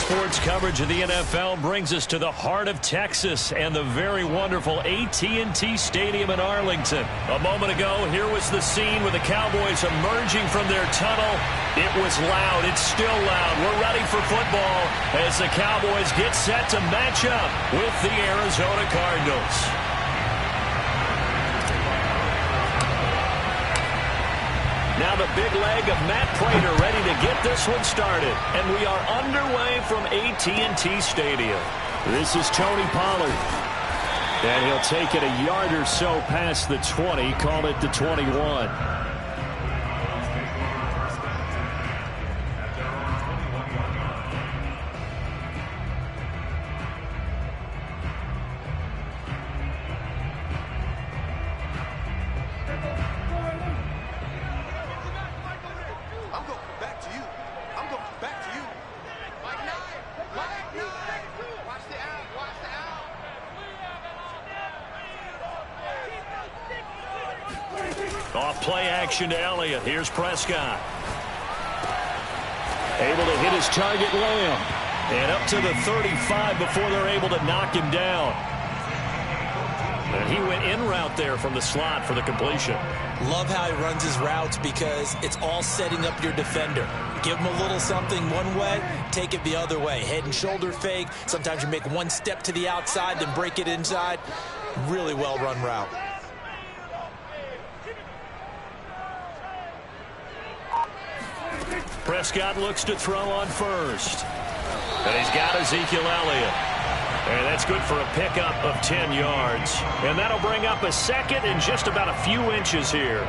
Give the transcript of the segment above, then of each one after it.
sports coverage of the NFL brings us to the heart of Texas and the very wonderful AT&T Stadium in Arlington. A moment ago, here was the scene with the Cowboys emerging from their tunnel. It was loud. It's still loud. We're ready for football as the Cowboys get set to match up with the Arizona Cardinals. Now the big leg of Matt Pratt ready to get this one started. And we are underway from AT&T Stadium. This is Tony Pollard. And he'll take it a yard or so past the 20, call it the 21. Off play action to Elliott. Here's Prescott. Able to hit his target, Lamb. And up to the 35 before they're able to knock him down. And he went in route there from the slot for the completion. Love how he runs his routes because it's all setting up your defender. Give him a little something one way, take it the other way. Head and shoulder fake. Sometimes you make one step to the outside, then break it inside. Really well-run route. Prescott looks to throw on first. And he's got Ezekiel Elliott. And that's good for a pickup of 10 yards. And that'll bring up a second and just about a few inches here.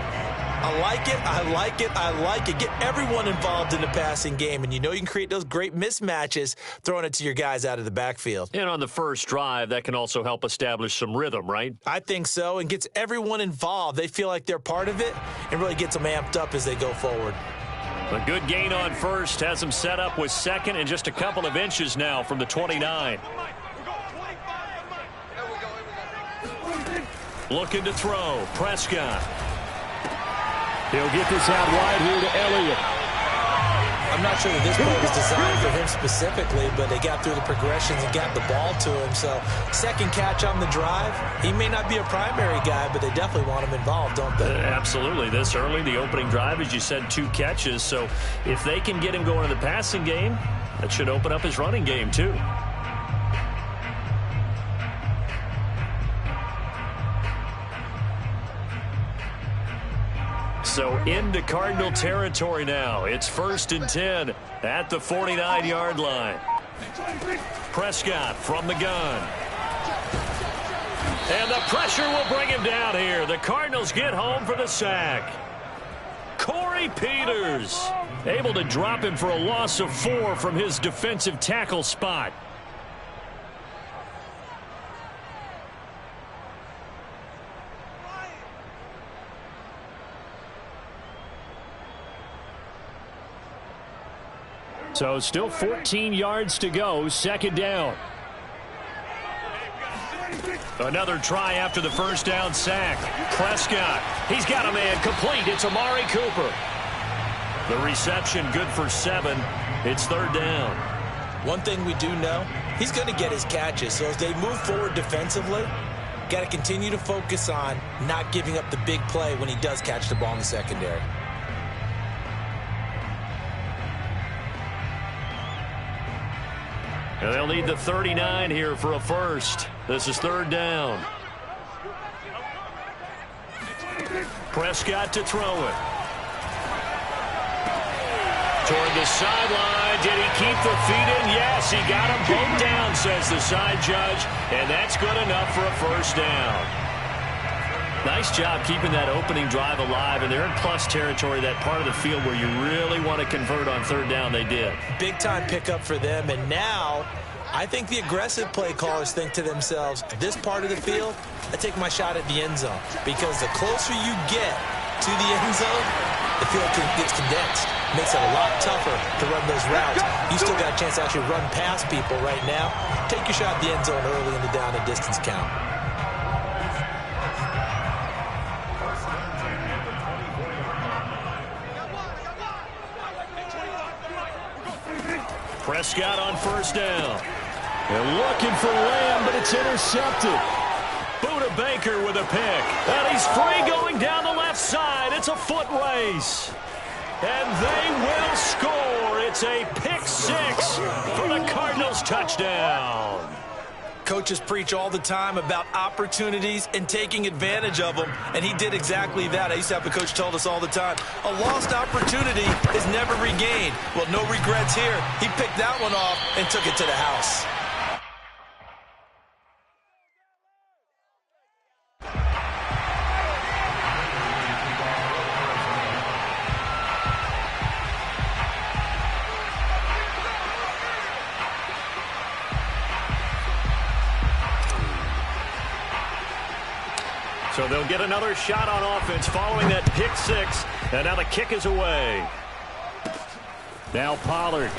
I like it, I like it, I like it. Get everyone involved in the passing game. And you know you can create those great mismatches throwing it to your guys out of the backfield. And on the first drive, that can also help establish some rhythm, right? I think so, and gets everyone involved. They feel like they're part of it and really gets them amped up as they go forward. A good gain on first has him set up with second and just a couple of inches now from the 29. Looking to throw. Prescott. He'll get this out wide here to Elliott. I'm not sure that this play was designed for him specifically, but they got through the progressions and got the ball to him. So second catch on the drive. He may not be a primary guy, but they definitely want him involved, don't they? Absolutely. This early, the opening drive, as you said, 2 catches. So if they can get him going in the passing game, that should open up his running game too. So into Cardinal territory now. It's 1st and 10 at the 49-yard line. Prescott from the gun. And the pressure will bring him down here. The Cardinals get home for the sack. Corey Peters able to drop him for a loss of 4 from his defensive tackle spot. So still 14 yards to go, 2nd down. Another try after the first down sack. Prescott, he's got a man complete. It's Amari Cooper. The reception good for 7. It's 3rd down. One thing we do know, he's going to get his catches. So as they move forward defensively, got to continue to focus on not giving up the big play when he does catch the ball in the secondary. And they'll need the 39 here for a first. This is 3rd down. Prescott to throw it. Toward the sideline. Did he keep the feet in? Yes, he got them both down, says the side judge. And that's good enough for a first down. Nice job keeping that opening drive alive, and they're in plus territory, that part of the field where you really want to convert on 3rd down. They did. Big-time pickup for them, and now I think the aggressive play callers think to themselves, this part of the field, I take my shot at the end zone, because the closer you get to the end zone, the field gets condensed. Makes it a lot tougher to run those routes. You still got a chance to actually run past people right now. Take your shot at the end zone early in the down and distance count. Prescott on first down. They're looking for Lamb, but it's intercepted. Buda Baker with a pick. And he's free going down the left side. It's a foot race. And they will score. It's a pick six for the Cardinals touchdown. Coaches preach all the time about opportunities and taking advantage of them, and he did exactly that. I used to have a coach told us all the time, a lost opportunity is never regained. Well, no regrets here. He picked that one off and took it to the house. So they'll get another shot on offense following that pick six. And now the kick is away. Now Pollard.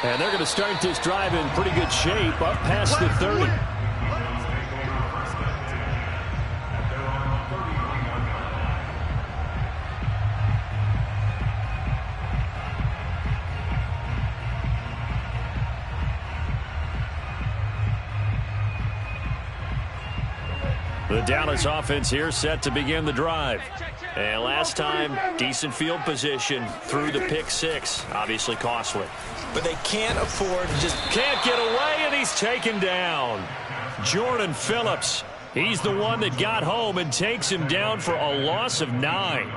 And they're going to start this drive in pretty good shape up past the 30. The Dallas offense here set to begin the drive. And last time, decent field position through the pick six. Obviously costly. But they can't afford to just... Can't get away, and he's taken down. Jordan Phillips. He's the one that got home and takes him down for a loss of 9.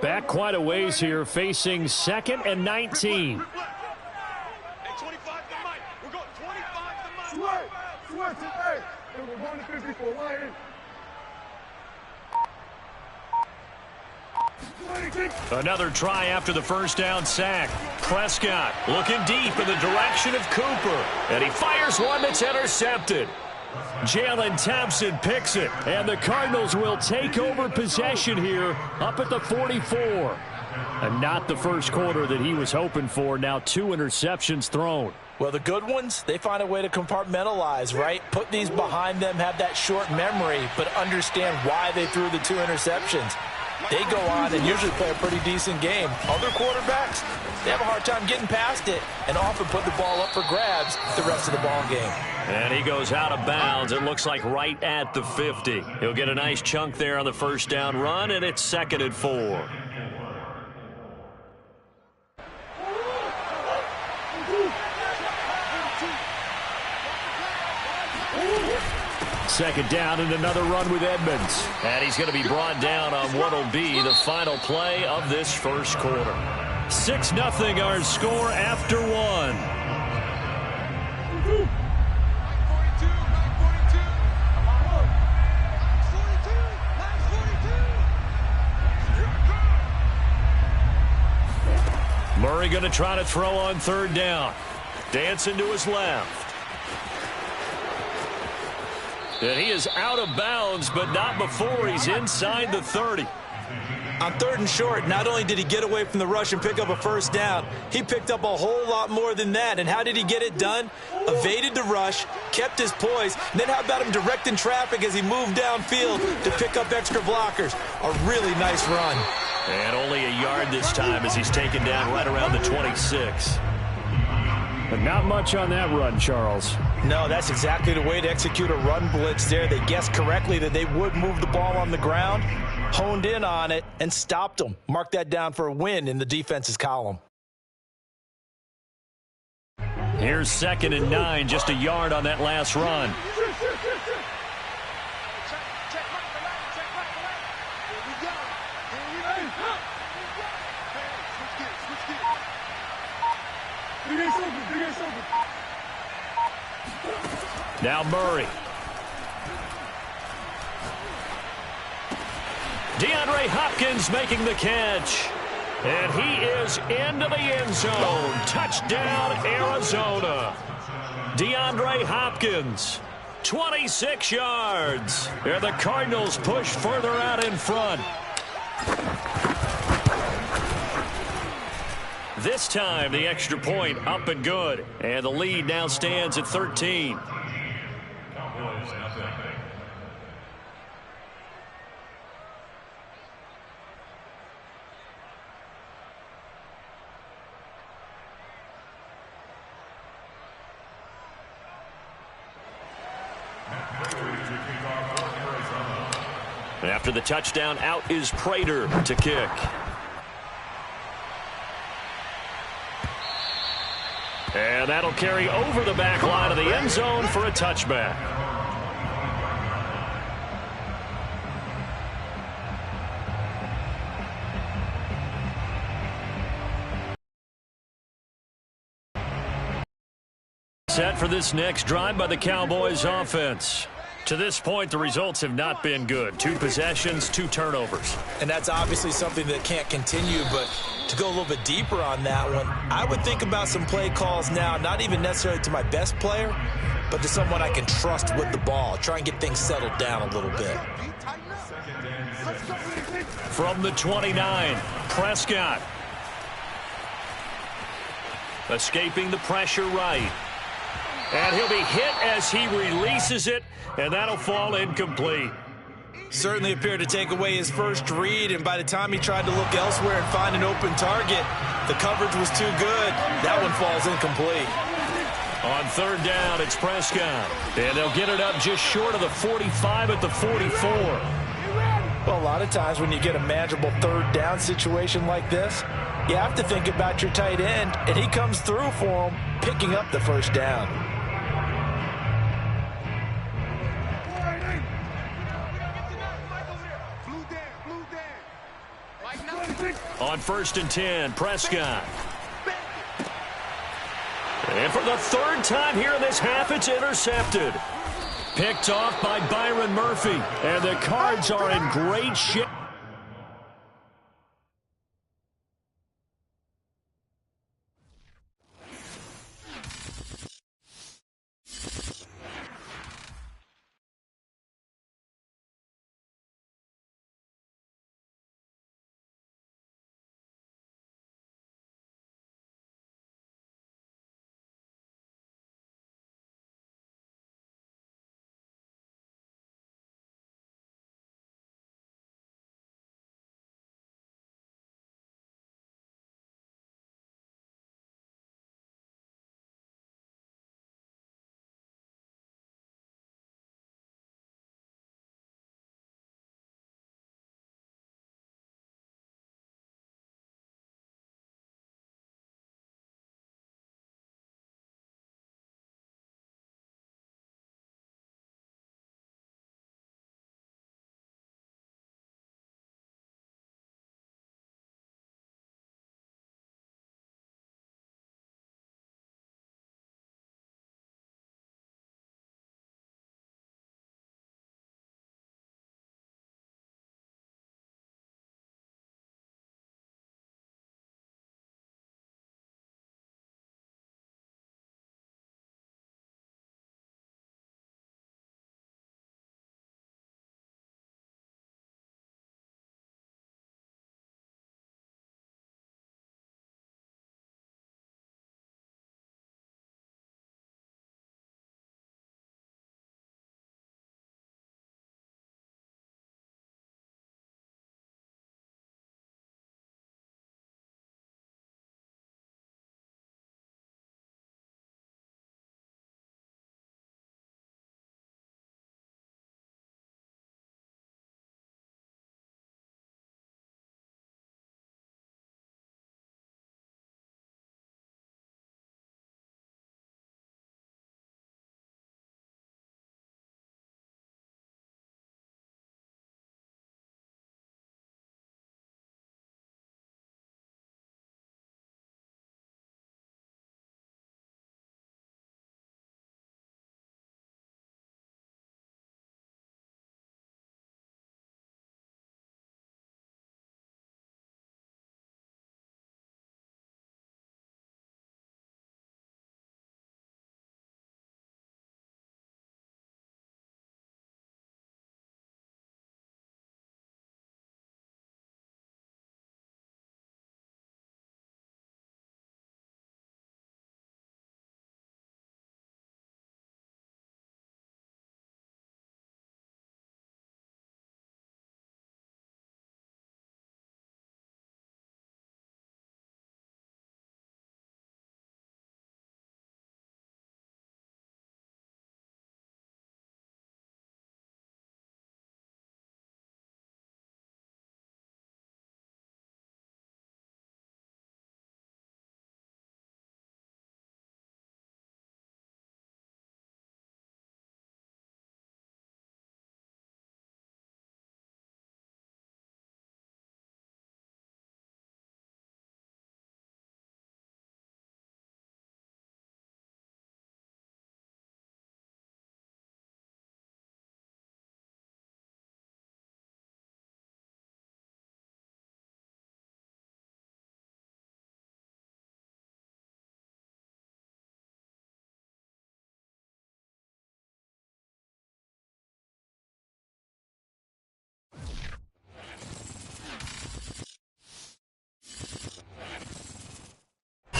Back quite a ways here, facing 2nd and 19. Another try after the first down sack. Prescott looking deep in the direction of Cooper. And he fires one that's intercepted. Jalen Thompson picks it. And the Cardinals will take over possession here up at the 44. And not the first quarter that he was hoping for. Now 2 interceptions thrown. Well, the good ones, they find a way to compartmentalize, right? Put these behind them, have that short memory, but understand why they threw the 2 interceptions. They go on and usually play a pretty decent game. Other quarterbacks, they have a hard time getting past it and often put the ball up for grabs the rest of the ball game. And he goes out of bounds. It looks like right at the 50. He'll get a nice chunk there on the first down run, and it's 2nd and 4. Second down and another run with Edmonds. And he's going to be brought down on what will be the final play of this first quarter. 6-0 our score after 1. Murray going to try to throw on 3rd down. Dancing to his left. And he is out of bounds, but not before he's inside the 30. On 3rd and short, not only did he get away from the rush and pick up a first down, he picked up a whole lot more than that. And how did he get it done? Evaded the rush, kept his poise, and then how about him directing traffic as he moved downfield to pick up extra blockers? A really nice run. And only a yard this time as he's taken down right around the 26. But not much on that run, Charles. No, that's exactly the way to execute a run blitz there. They guessed correctly that they would move the ball on the ground, honed in on it, and stopped them. Mark that down for a win in the defense's column. Here's 2nd and 9, just a yard on that last run. Now Murray. DeAndre Hopkins making the catch. And he is into the end zone. Touchdown, Arizona. DeAndre Hopkins, 26 yards. And the Cardinals push further out in front. This time, the extra point up and good. And the lead now stands at 13. After the touchdown, out is Prater to kick. And that'll carry over the back line of the end zone for a touchback. Set for this next drive by the Cowboys offense. To this point, the results have not been good. 2 possessions, 2 turnovers. And that's obviously something that can't continue, but to go a little bit deeper on that one, I would think about some play calls now, not even necessarily to my best player, but to someone I can trust with the ball. Try and get things settled down a little bit. From the 29, Prescott. Escaping the pressure right. And he'll be hit as he releases it, and that'll fall incomplete. Certainly appeared to take away his first read, and by the time he tried to look elsewhere and find an open target, the coverage was too good. That one falls incomplete. On 3rd down, it's Prescott. And they'll get it up just short of the 45 at the 44. Well, a lot of times when you get a manageable 3rd down situation like this, you have to think about your tight end, and he comes through for him, picking up the 1st down. On 1st and 10, Prescott. And for the 3rd time here in this half, it's intercepted. Picked off by Byron Murphy. And the Cards are in great shape.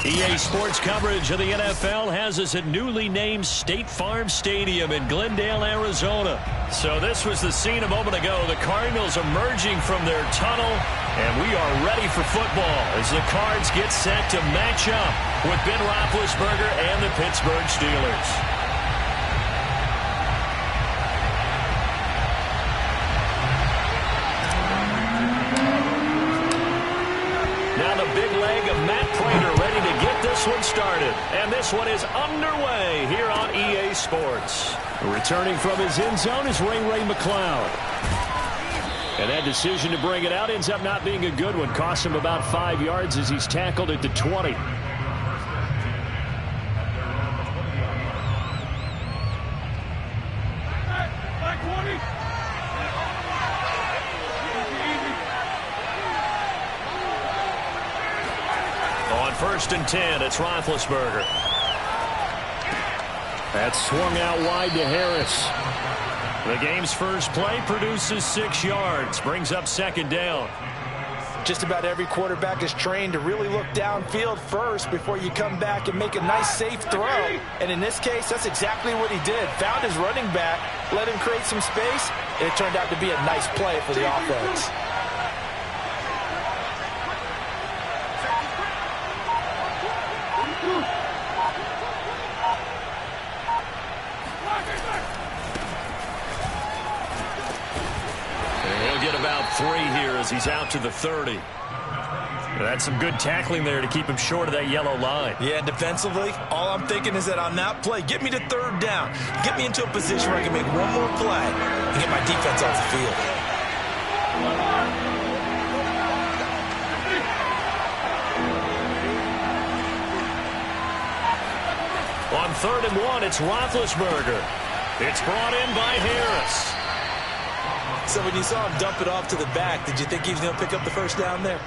EA Sports coverage of the NFL has us at newly named State Farm Stadium in Glendale, Arizona. So this was the scene a moment ago. The Cardinals emerging from their tunnel, and we are ready for football as the Cards get set to match up with Ben Roethlisberger and the Pittsburgh Steelers. One started, and this one is underway here on EA Sports. Returning from his end zone is Ray McCloud. And that decision to bring it out ends up not being a good one. Cost him about 5 yards as he's tackled at the 20. First and 10, it's Roethlisberger. That's swung out wide to Harris. The game's first play produces 6 yards, brings up second down. Just about every quarterback is trained to really look downfield first before you come back and make a nice, safe throw. And in this case, that's exactly what he did. Found his running back, let him create some space, and it turned out to be a nice play for the offense. Three here as he's out to the 30. That's some good tackling there to keep him short of that yellow line. Yeah, defensively, all I'm thinking is that on that play, get me to third down. Get me into a position where I can make one more play and get my defense off the field. On 3rd and 1, it's Roethlisberger. It's brought in by Harris. So when you saw him dump it off to the back, did you think he was going to pick up the first down there?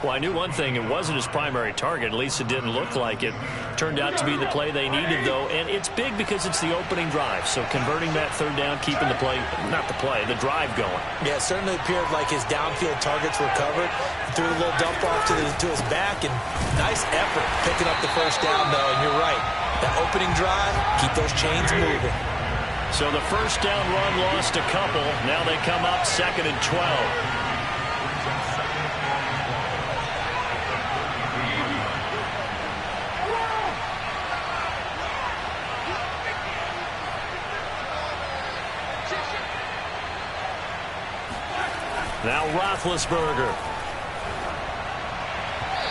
Well, I knew one thing. It wasn't his primary target. At least it didn't look like it. Turned out to be the play they needed, though. And it's big because it's the opening drive. So converting that third down, keeping the play, not the play, the drive going. Yeah, it certainly appeared like his downfield targets were covered. Threw a little dump off to his back. And nice effort picking up the first down, though. And you're right. That opening drive, keep those chains moving. So the first down run lost a couple. Now they come up 2nd and 12. Now Roethlisberger.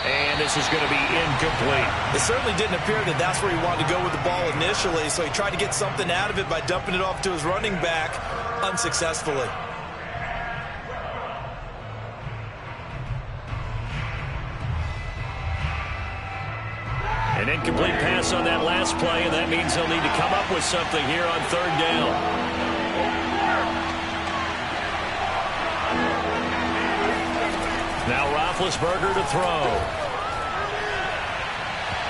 And this is going to be incomplete. It certainly didn't appear that that's where he wanted to go with the ball initially, so he tried to get something out of it by dumping it off to his running back unsuccessfully. An incomplete pass on that last play, and that means he'll need to come up with something here on 3rd down. Now Roethlisberger to throw.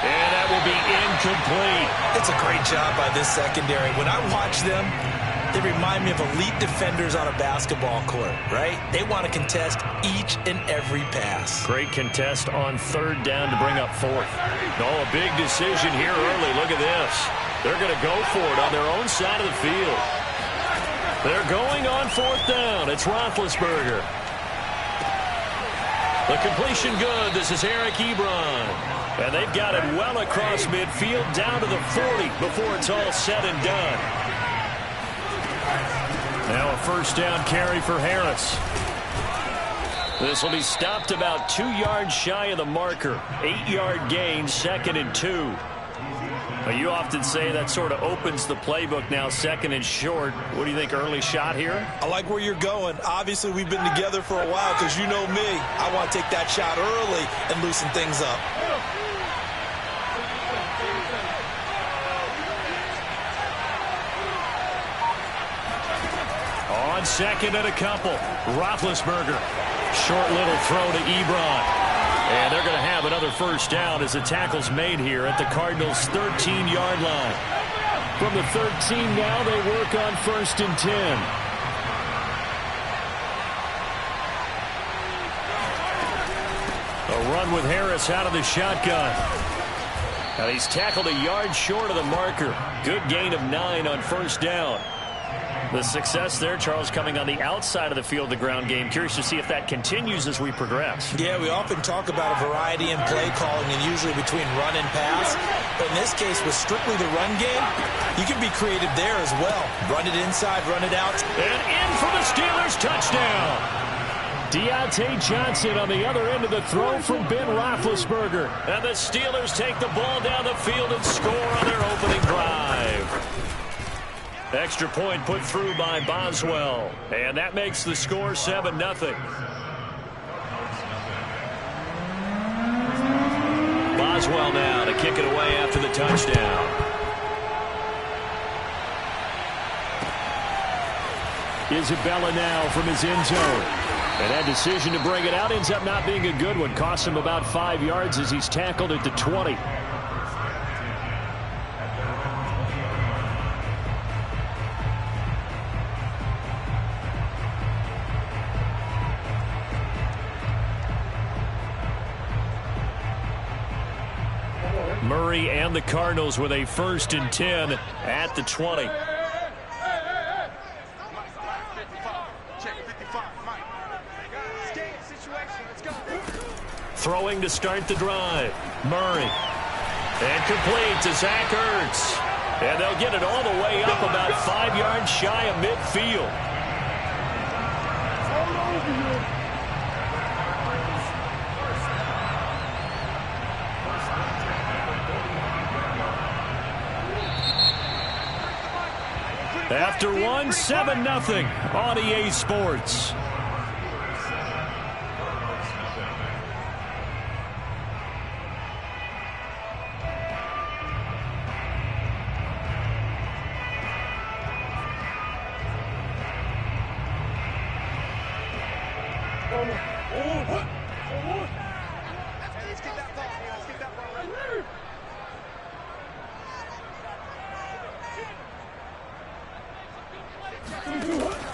And that will be incomplete. It's a great job by this secondary. When I watch them, they remind me of elite defenders on a basketball court, right? They want to contest each and every pass. Great contest on 3rd down to bring up 4th. Oh, a big decision here early. Look at this. They're going to go for it on their own side of the field. They're going on 4th down. It's Roethlisberger. The completion good. This is Eric Ebron. And they've got it well across midfield down to the 40 before it's all said and done. Now a first down carry for Harris. This will be stopped about 2 yards shy of the marker. 8-yard gain, 2nd and 2. Well, you often say that sort of opens the playbook now, 2nd and short. What do you think, early shot here? I like where you're going. Obviously, we've been together for a while because you know me. I want to take that shot early and loosen things up. On 2nd and a couple, Roethlisberger. Short little throw to Ebron. And they're going to have another first down as the tackle's made here at the Cardinals' 13-yard line. From the 13 now, they work on 1st and 10. A run with Harris out of the shotgun. Now he's tackled a yard short of the marker. Good gain of 9 on first down. The success there, Charles, coming on the outside of the field, the ground game. Curious to see if that continues as we progress. Yeah, we often talk about a variety in play calling and usually between run and pass. But in this case, with strictly the run game, you can be creative there as well. Run it inside, run it out. And in for the Steelers, touchdown. Deontay Johnson on the other end of the throw from Ben Roethlisberger. And the Steelers take the ball down the field and score on their opening drive. Extra point put through by Boswell. And that makes the score 7-0. Boswell now to kick it away after the touchdown. Isabella now from his end zone. And that decision to bring it out ends up not being a good one. Costs him about 5 yards as he's tackled at the 20. Murray and the Cardinals with a 1st and 10 at the 20. Throwing to start the drive. Murray. And complete to Zach Ertz. And they'll get it all the way up about 5 yards shy of midfield. After one, 7-0 on EA Sports.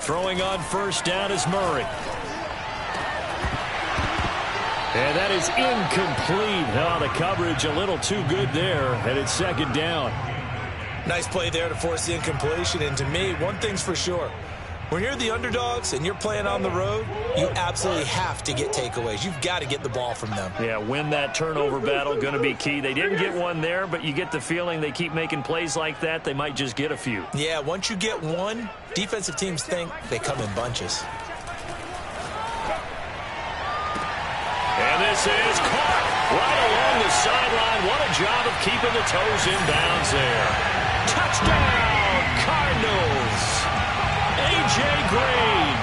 Throwing on first down is Murray. And that is incomplete. Oh, the coverage a little too good there, and it's 2nd down. Nice play there to force the incompletion. And to me, one thing's for sure. When you're the underdogs and you're playing on the road, you absolutely have to get takeaways. You've got to get the ball from them. Yeah, win that turnover battle, going to be key. They didn't get one there, but you get the feeling they keep making plays like that, they might just get a few. Yeah, once you get one, defensive teams think they come in bunches. And this is caught right along the sideline. What a job of keeping the toes in bounds there. Touchdown, Cardinals. A.J. Green,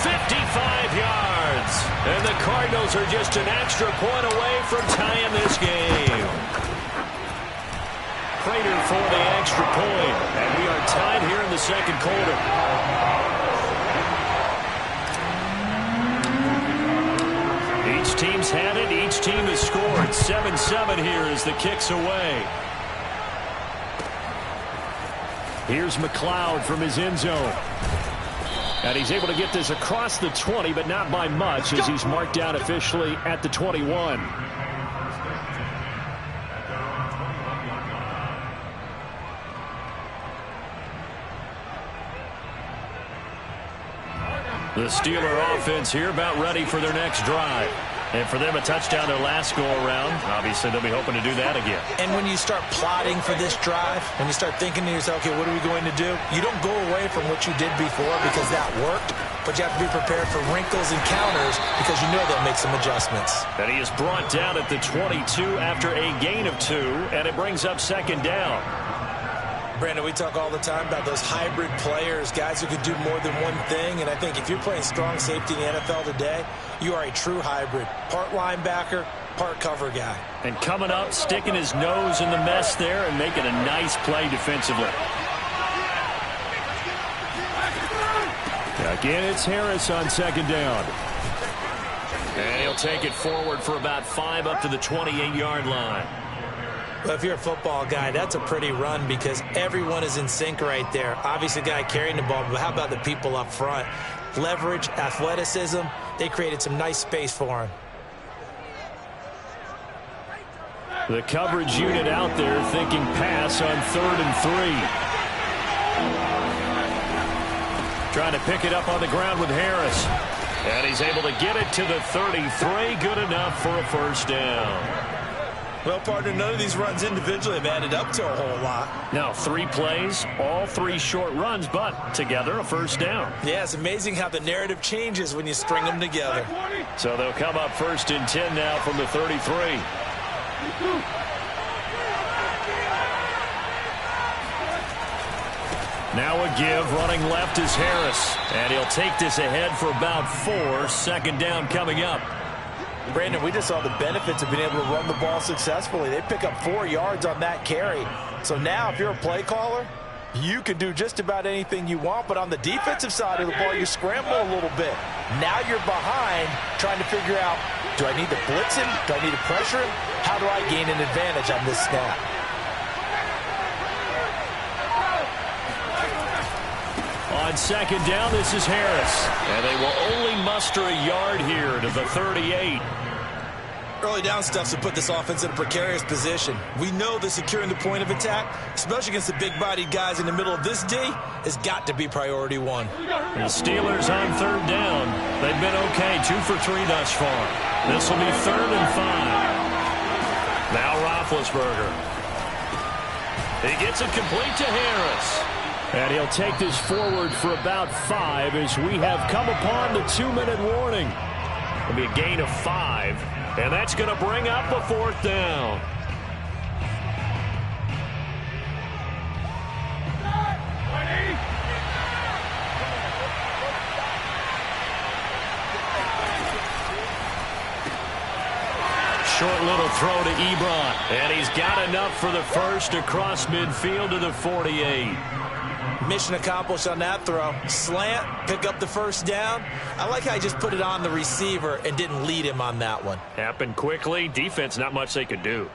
55 yards. And the Cardinals are just an extra point away from tying this game. Prater for the extra point. And we are tied here in the 2nd quarter. Each team's had it. Each team has scored. 7-7 here as the kick's away. Here's McLeod from his end zone. And he's able to get this across the 20, but not by much as he's marked out officially at the 21. The Steeler offense here about ready for their next drive. And for them, a touchdown their last go-around. Obviously, they'll be hoping to do that again. And when you start plotting for this drive, when you start thinking to yourself, okay, what are we going to do? You don't go away from what you did before because that worked, but you have to be prepared for wrinkles and counters because you know they'll make some adjustments. And he is brought down at the 22 after a gain of 2, and it brings up 2nd down. Brandon, we talk all the time about those hybrid players, guys who could do more than one thing. And I think if you're playing strong safety in the NFL today, you are a true hybrid. Part linebacker, part cover guy. And coming up, sticking his nose in the mess there and making a nice play defensively. Again, it's Harris on 2nd down. And he'll take it forward for about 5 up to the 28-yard line. Well, if you're a football guy, that's a pretty run because everyone is in sync right there. Obviously, the guy carrying the ball, but how about the people up front? Leverage, athleticism, they created some nice space for him. The coverage unit out there thinking pass on 3rd and 3. Trying to pick it up on the ground with Harris. And he's able to get it to the 33. Good enough for a first down. Well, partner, none of these runs individually have added up to a whole lot. Now 3 plays, all 3 short runs, but together a first down. Yeah, it's amazing how the narrative changes when you string them together. So they'll come up 1st and 10 now from the 33. Now a give, running left is Harris. And he'll take this ahead for about 4. 2nd down coming up. Brandon, we just saw the benefits of being able to run the ball successfully. They pick up 4 yards on that carry. So now if you're a play caller, you can do just about anything you want. But on the defensive side of the ball, you scramble a little bit. Now you're behind trying to figure out, do I need to blitz him? Do I need to pressure him? How do I gain an advantage on this snap? On 2nd down, this is Harris. And they will only muster a yard here to the 38. Early down stuff to put this offense in a precarious position. We know that securing the point of attack, especially against the big-bodied guys in the middle of this D, has got to be priority 1. The Steelers on 3rd down. They've been okay, 2 for 3 thus far. This will be 3rd and 5. Now Roethlisberger. He gets it complete to Harris. And he'll take this forward for about 5 as we have come upon the 2-minute warning. It'll be a gain of 5, and that's going to bring up a 4th down. Short little throw to Ebron, and he's got enough for the first across midfield to the 48. Mission accomplished on that throw. Slant, pick up the first down. I like how he just put it on the receiver and didn't lead him on that one. Happened quickly. Defense, not much they could do.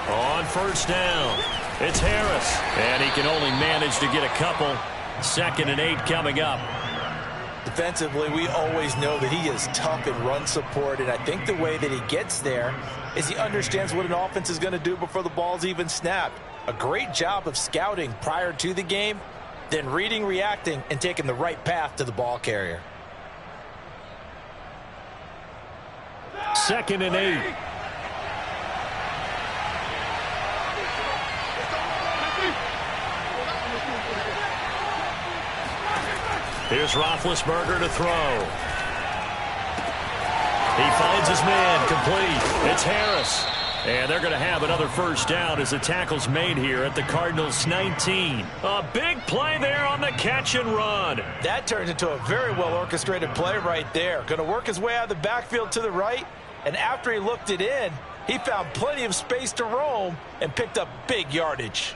On 1st down, it's Harris. And he can only manage to get a couple. 2nd and 8 coming up. Defensively, we always know that he is tough in run support, and I think the way that he gets there is he understands what an offense is going to do before the ball's even snapped. A great job of scouting prior to the game, then reading, reacting, and taking the right path to the ball carrier. 2nd and 8. Here's Roethlisberger to throw. He finds his man, complete. It's Harris. And they're going to have another first down as the tackle's made here at the Cardinals' 19. A big play there on the catch and run. That turns into a very well-orchestrated play right there. Going to work his way out of the backfield to the right, and after he looked it in, he found plenty of space to roam and picked up big yardage.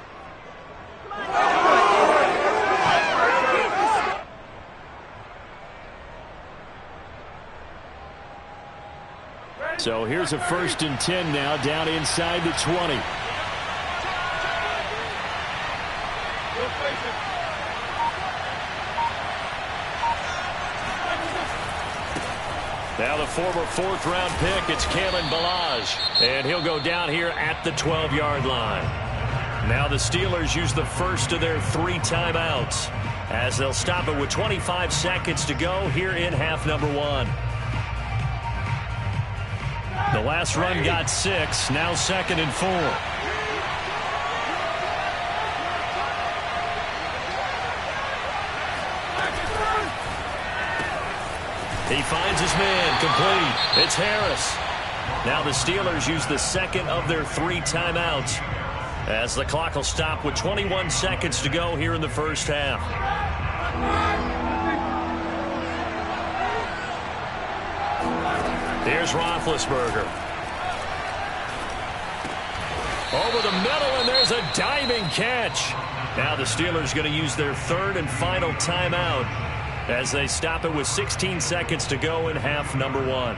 So here's a 1st and 10 now, down inside the 20. Now the former 4th-round pick, it's Kalen Ballage. And he'll go down here at the 12-yard line. Now the Steelers use the first of their 3 timeouts as they'll stop it with 25 seconds to go here in half number 1. The last run got 6, now 2nd and 4. He finds his man, complete. It's Harris. Now the Steelers use the 2nd of their 3 timeouts as the clock will stop with 21 seconds to go here in the first half. Here's Roethlisberger. Over the middle, and there's a diving catch. Now the Steelers going to use their 3rd and final timeout as they stop it with 16 seconds to go in half number 1.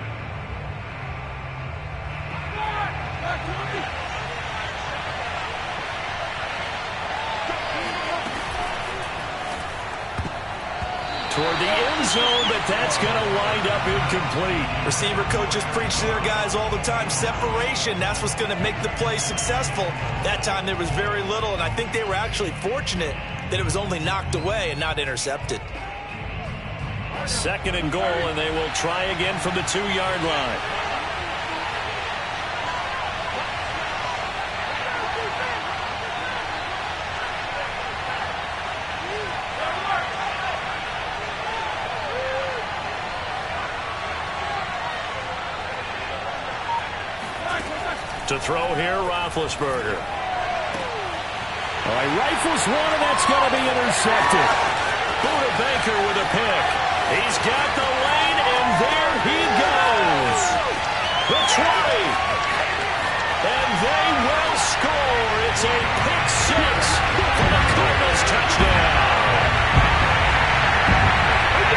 toward the end zone, but that's going to wind up incomplete. Receiver coaches preach to their guys all the time. Separation, that's what's going to make the play successful. That time there was very little, and I think they were actually fortunate that it was only knocked away and not intercepted. 2nd and goal, and they will try again from the 2-yard line. To throw here, Roethlisberger. All right, rifles one, and that's going to be intercepted. Buda Baker with a pick. He's got the lane, and there he goes. The 20. And they will score. It's a pick 6 for the Cardinals touchdown.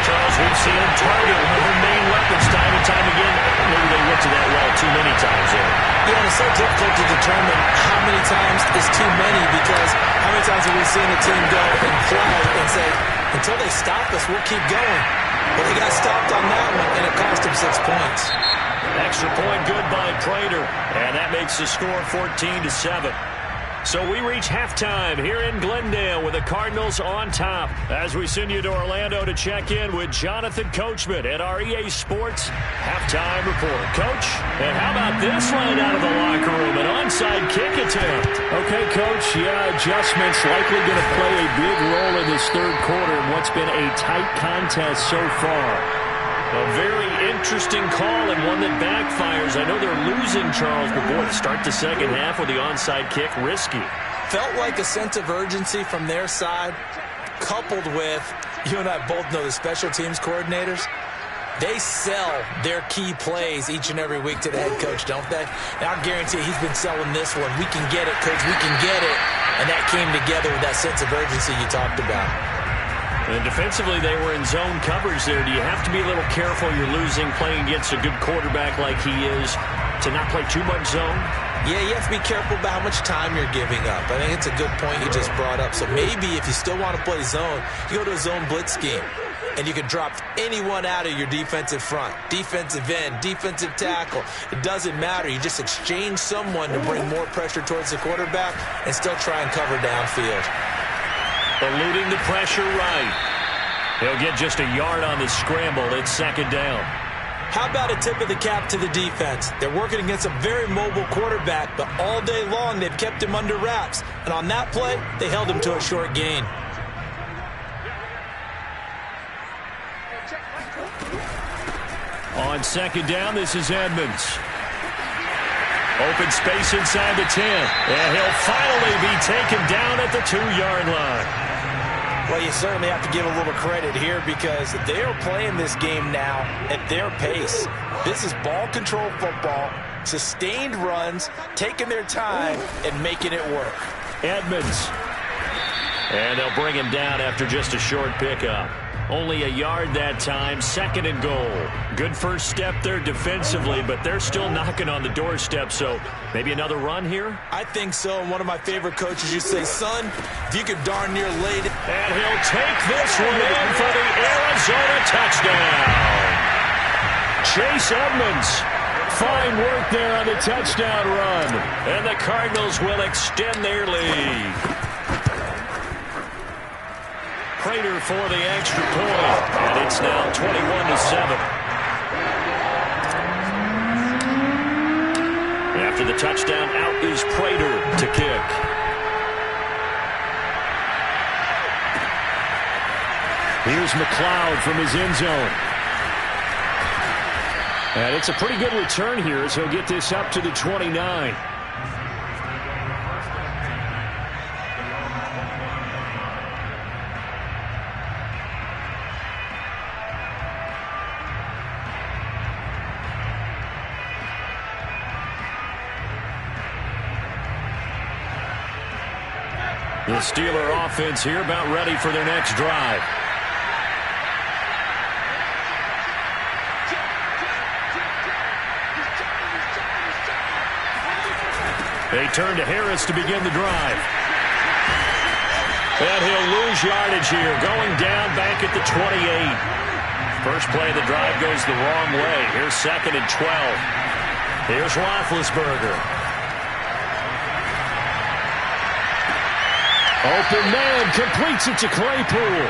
Charles, we've seen him target one of their main weapons time and time again. Maybe they went to that well too many times there. Yeah, and it's so difficult to determine how many times is too many, because how many times have we seen a team go and play and say, until they stop us, we'll keep going. But they got stopped on that one, and it cost them 6 points. Extra point good by Prater, and that makes the score 14-7. So we reach halftime here in Glendale with the Cardinals on top as we send you to Orlando to check in with Jonathan Coachman at our EA Sports Halftime Report. Coach, and how about this line out of the locker room? An onside kick attempt. Okay, Coach, yeah, adjustments likely going to play a big role in this third quarter in what's been a tight contest so far. A very interesting call and one that backfires. I know they're losing, Charles, but boy, to start the second half with the onside kick, risky. Felt like a sense of urgency from their side, coupled with, you and I both know the special teams coordinators, they sell their key plays each and every week to the head coach, don't they? And I guarantee he's been selling this one. We can get it, Coach, we can get it. And that came together with that sense of urgency you talked about. And defensively, they were in zone coverage there. Do you have to be a little careful? You're losing, playing against a good quarterback like he is, to not play too much zone? Yeah, you have to be careful about how much time you're giving up. I think it's a good point you just brought up. So maybe if you still want to play zone, you go to a zone blitz scheme, and you can drop anyone out of your defensive front, defensive end, defensive tackle. It doesn't matter. You just exchange someone to bring more pressure towards the quarterback and still try and cover downfield. Eluding the pressure right. He'll get just a yard on the scramble. It's 2nd down. How about a tip of the cap to the defense? They're working against a very mobile quarterback, but all day long they've kept him under wraps. And on that play, they held him to a short gain. On 2nd down, this is Edmonds. Open space inside the 10. And he'll finally be taken down at the 2-yard line. Well, you certainly have to give a little credit here because they are playing this game now at their pace. This is ball control football, sustained runs, taking their time, and making it work. Edmonds. And they'll bring him down after just a short pickup. Only a yard that time, 2nd and goal. Good first step there defensively, but they're still knocking on the doorstep, so maybe another run here? I think so, and one of my favorite coaches used to say, son, if you could darn near lay it. And he'll take this one in for the Arizona touchdown. Chase Edmonds. Fine work there on the touchdown run. And the Cardinals will extend their lead. Prater for the extra point, and it's now 21-7. After the touchdown, out is Prater to kick. Here's McLeod from his end zone. And it's a pretty good return here as he'll get this up to the 29. The Steeler offense here about ready for their next drive. They turn to Harris to begin the drive. And he'll lose yardage here, going down back at the 28. First play of the drive goes the wrong way. Here's 2nd and 12. Here's Roethlisberger. Open man, completes it to Claypool.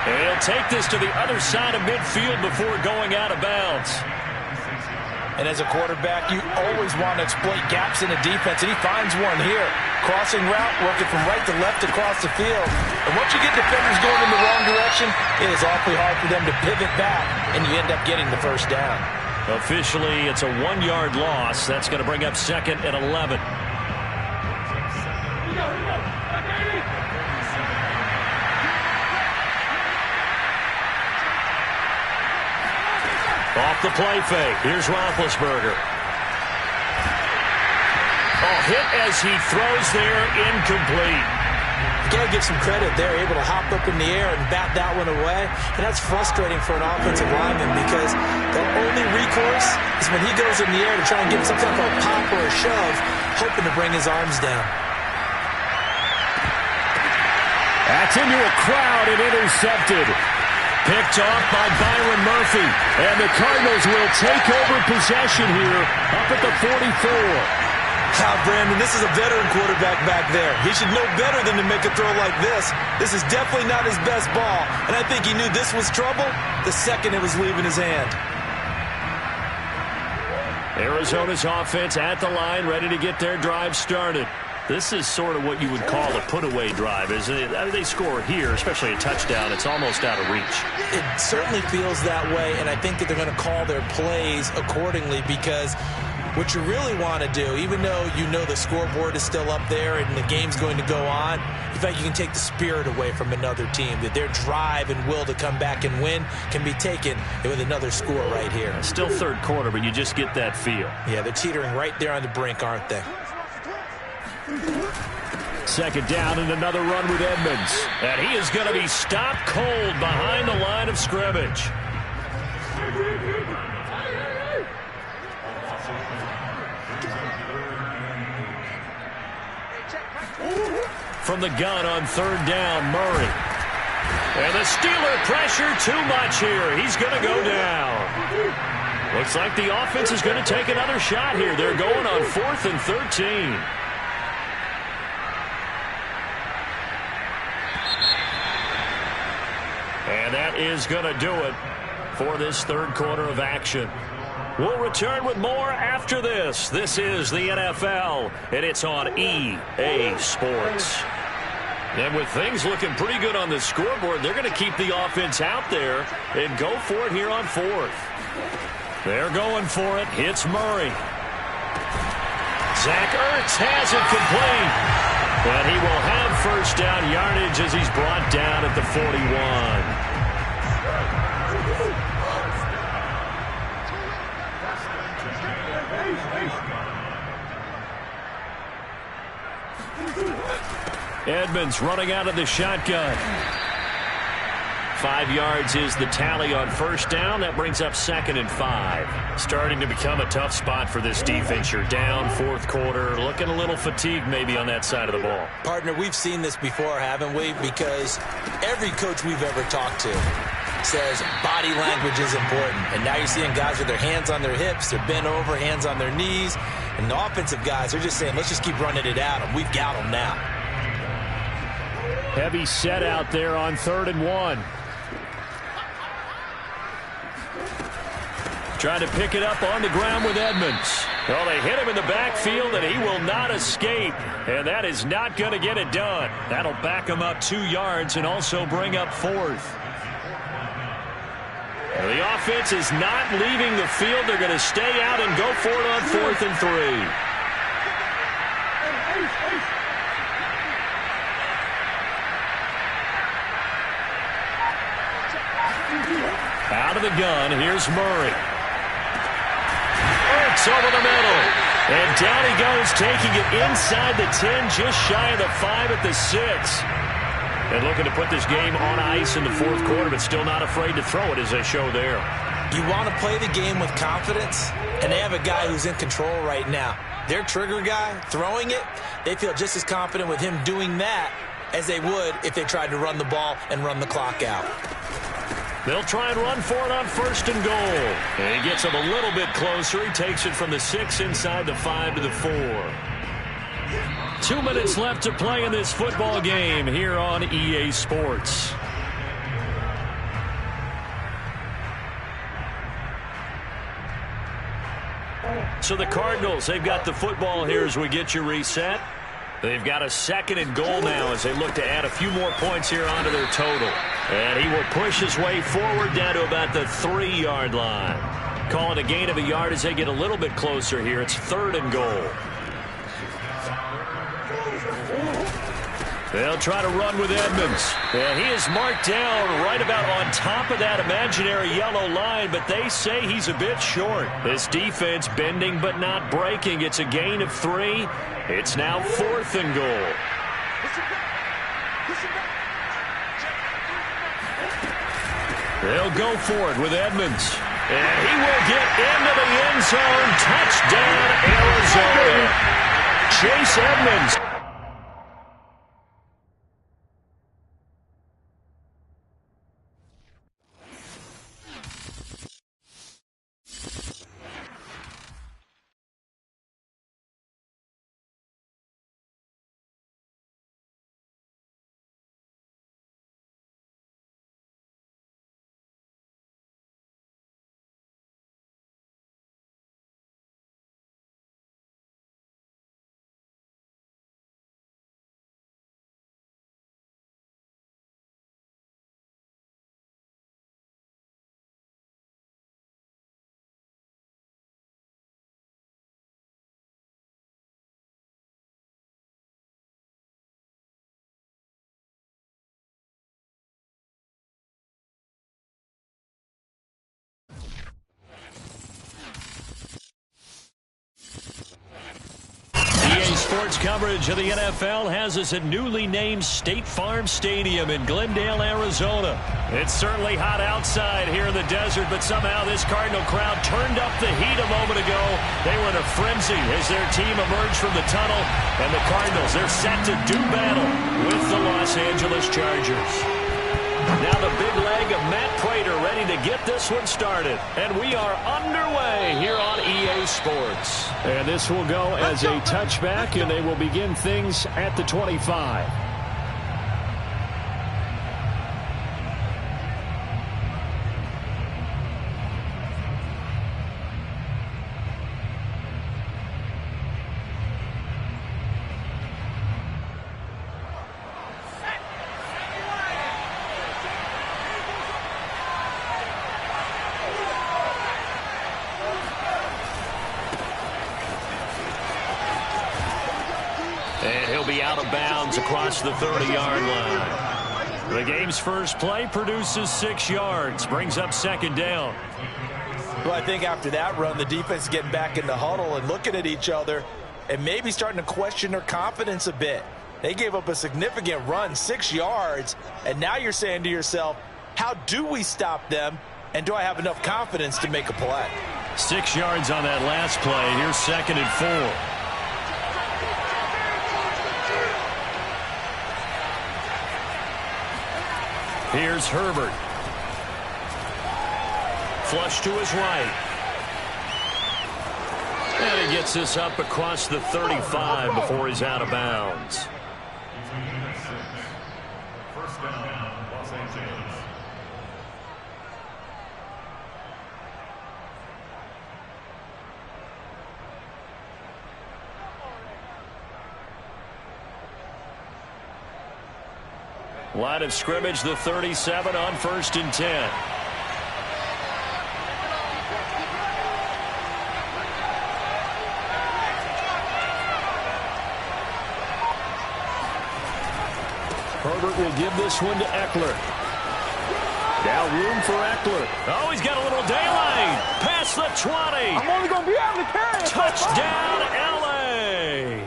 And he'll take this to the other side of midfield before going out of bounds. And as a quarterback, you always want to exploit gaps in the defense, and he finds one here. Crossing route, working from right to left across the field. And once you get defenders going in the wrong direction, it is awfully hard for them to pivot back, and you end up getting the first down. Officially, it's a 1-yard loss. That's going to bring up 2nd and 11. Off the play fake. Here's Roethlisberger. Oh, hit as he throws there, incomplete. You got to give some credit. They're able to hop up in the air and bat that one away. And that's frustrating for an offensive lineman because the only recourse is when he goes in the air to try and give some type of a pop or a shove, hoping to bring his arms down. That's into a crowd and intercepted. Picked off by Byron Murphy. And the Cardinals will take over possession here up at the 44. Brandon, this is a veteran quarterback back there. He should know better than to make a throw like this. This is definitely not his best ball. And I think he knew this was trouble the second it was leaving his hand. Arizona's offense at the line, ready to get their drive started. This is sort of what you would call a put-away drive, isn't it? I mean, they score here, especially a touchdown. It's almost out of reach. It certainly feels that way, and I think that they're going to call their plays accordingly because what you really want to do, even though you know the scoreboard is still up there and the game's going to go on, in fact, you can take the spirit away from another team, that their drive and will to come back and win can be taken with another score right here. Still third quarter, but you just get that feel. Yeah, they're teetering right there on the brink, aren't they? 2nd down and another run with Edmonds. And he is going to be stopped cold behind the line of scrimmage. From the gun on 3rd down, Murray. And the Steeler pressure too much here. He's going to go down. Looks like the offense is going to take another shot here. They're going on 4th and 13. And that is going to do it for this third quarter of action. We'll return with more after this. This is the NFL, and it's on EA Sports. And with things looking pretty good on the scoreboard, they're going to keep the offense out there and go for it here on 4th. They're going for it. Hits Murray. Zach Ertz has it complete. And he will have first down yardage as he's brought down at the 41. Edmonds running out of the shotgun. 5 yards is the tally on first down. That brings up 2nd and 5. Starting to become a tough spot for this defense. You're down 4th quarter. Looking a little fatigued maybe on that side of the ball. Partner, we've seen this before, haven't we? Because every coach we've ever talked to says body language is important. And now you're seeing guys with their hands on their hips. They're bent over, hands on their knees. And the offensive guys are just saying, let's just keep running it at them. We've got them now. Heavy set out there on 3rd and 1. Trying to pick it up on the ground with Edmonds. Well, they hit him in the backfield, and he will not escape. And that is not going to get it done. That'll back him up 2 yards and also bring up 4th. The offense is not leaving the field. They're going to stay out and go for it on 4th and 3. Out of the gun, here's Murray. Ertz over the middle. And down he goes, taking it inside the 10, just shy of the 5 at the 6. And looking to put this game on ice in the 4th quarter, but still not afraid to throw it as they show there. You want to play the game with confidence, and they have a guy who's in control right now. Their trigger guy, throwing it, they feel just as confident with him doing that as they would if they tried to run the ball and run the clock out. They'll try and run for it on 1st and goal. And he gets him a little bit closer. He takes it from the 6 inside the 5 to the 4. 2 minutes left to play in this football game here on EA Sports. So the Cardinals, they've got the football here as we get you reset. They've got a 2nd and goal now as they look to add a few more points here onto their total. And he will push his way forward down to about the 3-yard line. Call it a gain of a yard as they get a little bit closer here. It's 3rd and goal. They'll try to run with Edmonds. And he is marked down right about on top of that imaginary yellow line, but they say he's a bit short. This defense bending but not breaking. It's a gain of 3. It's now 4th and goal. They'll go for it with Edmonds. And he will get into the end zone. Touchdown, Arizona. Chase Edmonds. Sports coverage of the NFL has us at newly named State Farm Stadium in Glendale, Arizona. It's certainly hot outside here in the desert, but somehow this Cardinal crowd turned up the heat a moment ago. They were in a frenzy as their team emerged from the tunnel, and the Cardinals, they're set to do battle with the Los Angeles Chargers. Now the big leg of Matt Pratt ready to get this one started. And we are underway here on EA Sports. And this will go as a touchback, and they will begin things at the 25. Out of bounds across the 30-yard line. The game's first play produces 6 yards, brings up 2nd down. Well, I think after that run, the defense is getting back in the huddle and looking at each other and maybe starting to question their confidence a bit. They gave up a significant run, 6 yards, and now you're saying to yourself, how do we stop them, and do I have enough confidence to make a play? 6 yards on that last play. Here's 2nd and 4. Here's Herbert. Flush to his right. And he gets this up across the 35 before he's out of bounds. First down, Los Angeles. Line of scrimmage, the 37 on 1st and 10. Herbert will give this one to Eckler. Now room for Eckler. Oh, he's got a little daylight. Past the 20. I'm only going to be able to carry it. Touchdown, L.A.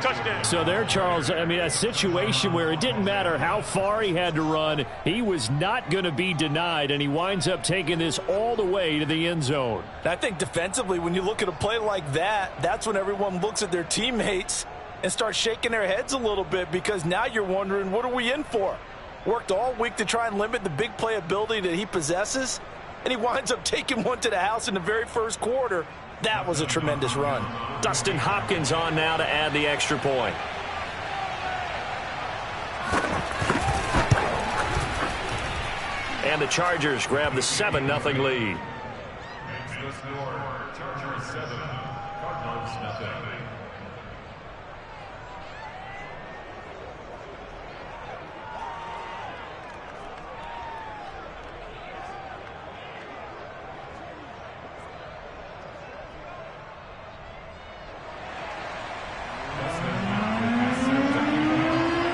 Touchdown. So there, Charles, I mean, a situation where it didn't matter how far he had to run. He was not going to be denied, and he winds up taking this all the way to the end zone. I think defensively, when you look at a play like that, that's when everyone looks at their teammates and start shaking their heads a little bit, because now you're wondering, what are we in for? Worked all week to try and limit the big play ability that he possesses, and he winds up taking one to the house in the very first quarter. That was a tremendous run. Dustin Hopkins on now to add the extra point. And the Chargers grab the 7-0 lead. Chargers 7, Cardinals nothing.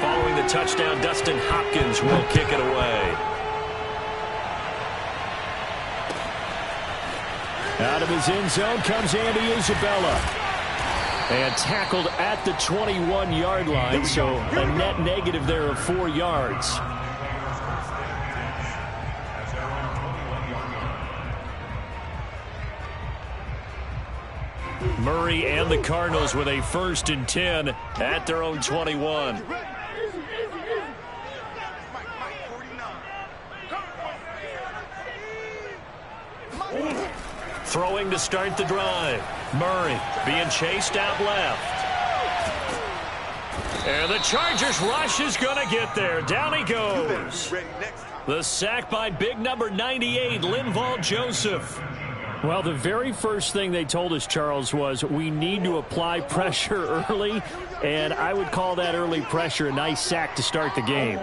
Following the touchdown, Dustin Hopkins will kick it away. Out of his end zone comes Andy Isabella. And tackled at the 21-yard line, so a net negative there of 4 yards. Murray and the Cardinals with a 1st and 10 at their own 21. Throwing to start the drive. Murray being chased out left. And the Chargers rush is going to get there. Down he goes. The sack by big number 98, Linval Joseph. Well, the very first thing they told us, Charles, was we need to apply pressure early, and I would call that early pressure a nice sack to start the game.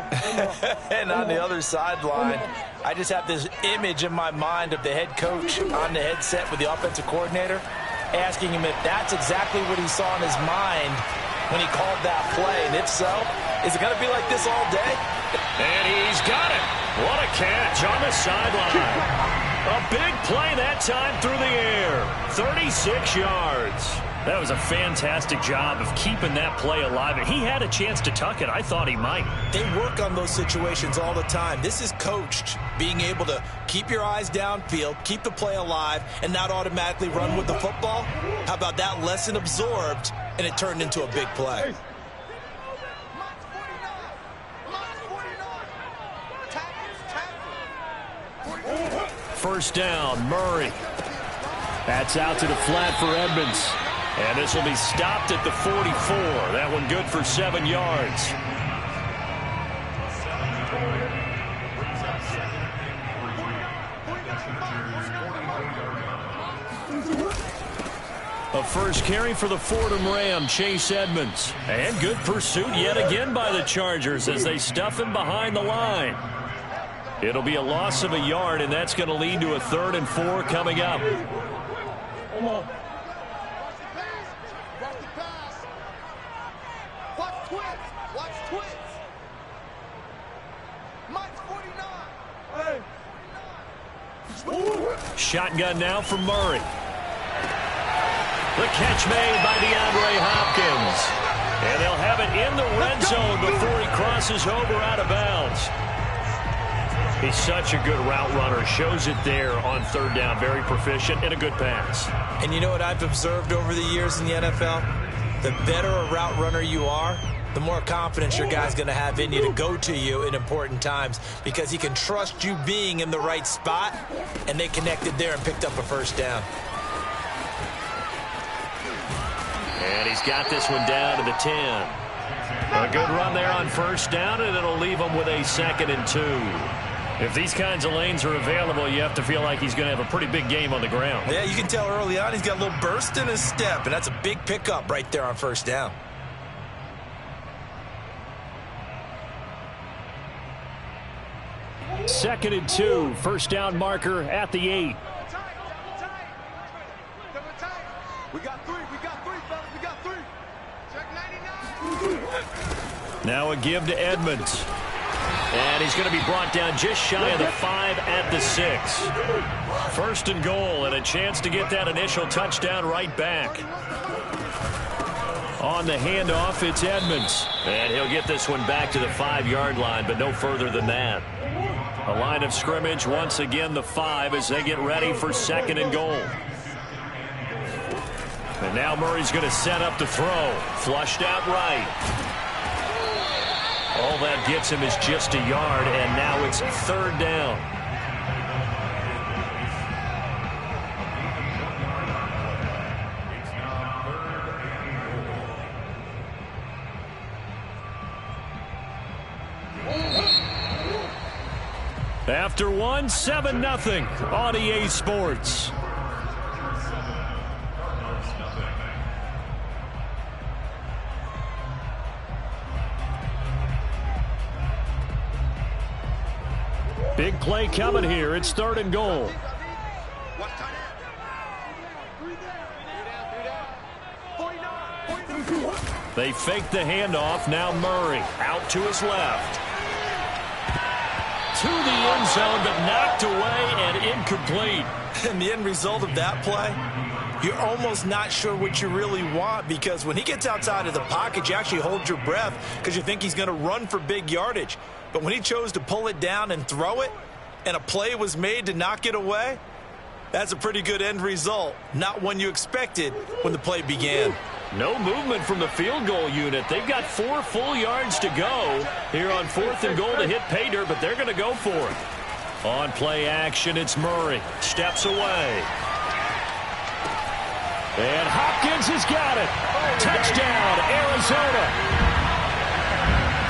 And on the other sideline, I just have this image in my mind of the head coach on the headset with the offensive coordinator, asking him if that's exactly what he saw in his mind when he called that play. And if so, is it going to be like this all day? And he's got it. What a catch on the sideline. A big play that time through the air. 36 yards. That was a fantastic job of keeping that play alive. And he had a chance to tuck it. I thought he might. They work on those situations all the time. This is coached, being able to keep your eyes downfield, keep the play alive, and not automatically run with the football. How about that lesson absorbed, and it turned into a big play? First down, Murray. That's out to the flat for Edmonds. And this will be stopped at the 44. That one good for 7 yards. A first carry for the Fordham Ram, Chase Edmonds. And good pursuit yet again by the Chargers as they stuff him behind the line. It'll be a loss of a yard, and that's going to lead to a 3rd and 4 coming up. Shotgun now for Murray. The catch made by DeAndre Hopkins. And they'll have it in the red zone before he crosses over out of bounds. He's such a good route runner. Shows it there on 3rd down. Very proficient and a good pass. And you know what I've observed over the years in the NFL? The better a route runner you are, the more confidence your guy's going to have in you to go to you in important times, because he can trust you being in the right spot, and they connected there and picked up a 1st down. And he's got this one down to the 10. A good run there on 1st down, and it'll leave him with a 2nd and 2. If these kinds of lanes are available, you have to feel like he's going to have a pretty big game on the ground. Yeah, you can tell early on he's got a little burst in his step, and that's a big pickup right there on 1st down. Second and 2, 1st down marker at the 8. We got three, fellas, we got 3. Check 99. Now a give to Edmonds. And he's going to be brought down just shy of the 5 at the 6. 1st and goal, and a chance to get that initial touchdown right back. On the handoff, it's Edmonds. And he'll get this one back to the 5-yard line, but no further than that. A line of scrimmage, once again the 5 as they get ready for 2nd and goal. And Now Murray's going to set up the throw. Flushed out right. All that gets him is just a yard, and now it's 3rd down. After one, 7-0 on EA Sports. Big play coming here. It's 3rd and goal. They fake the handoff. Now Murray out to his left. To the end zone, but knocked away and incomplete. And the end result of that play, you're almost not sure what you really want, because when he gets outside of the pocket, you actually hold your breath because you think he's going to run for big yardage. But when he chose to pull it down and throw it, and a play was made to knock it away, that's a pretty good end result. Not one you expected when the play began. No movement from the field goal unit. They've got 4 full yards to go here on 4th and goal to hit pay dirt, but they're going to go for it. On play action, it's Murray. Steps away. And Hopkins has got it. Touchdown, Arizona.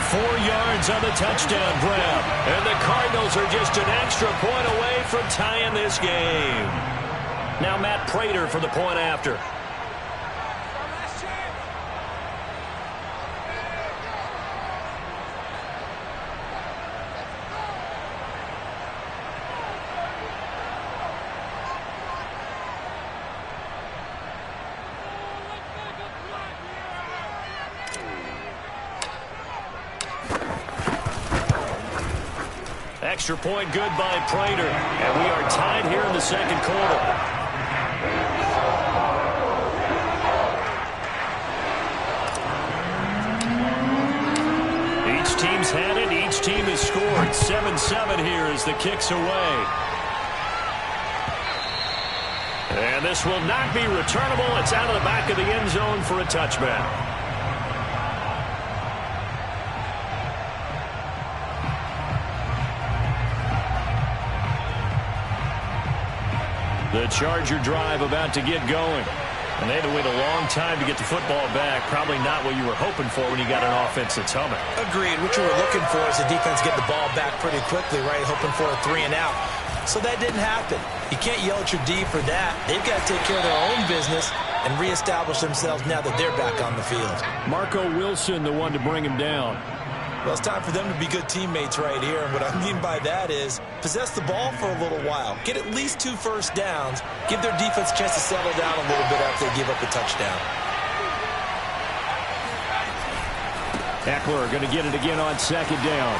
4 yards on the touchdown grab. And the Cardinals are just an extra point away from tying this game. Now Matt Prater for the point after. Extra point good by Prater. And we are tied here in the 2nd quarter. Each team's had it. Each team has scored. 7-7 here as the kick's away. And this will not be returnable. It's out of the back of the end zone for a touchback. The Charger drive about to get going. And they had to wait a long time to get the football back. Probably not what you were hoping for when you got an offense that's humming. Agreed. What you were looking for is the defense get the ball back pretty quickly, right? Hoping for a 3 and out. So that didn't happen. You can't yell at your D for that. They've got to take care of their own business and reestablish themselves now that they're back on the field. Marco Wilson, the one to bring him down. Well, it's time for them to be good teammates right here. And what I mean by that is possess the ball for a little while. Get at least 2 first downs. Give their defense a chance to settle down a little bit after they give up a touchdown. Eckler going to get it again on 2nd down.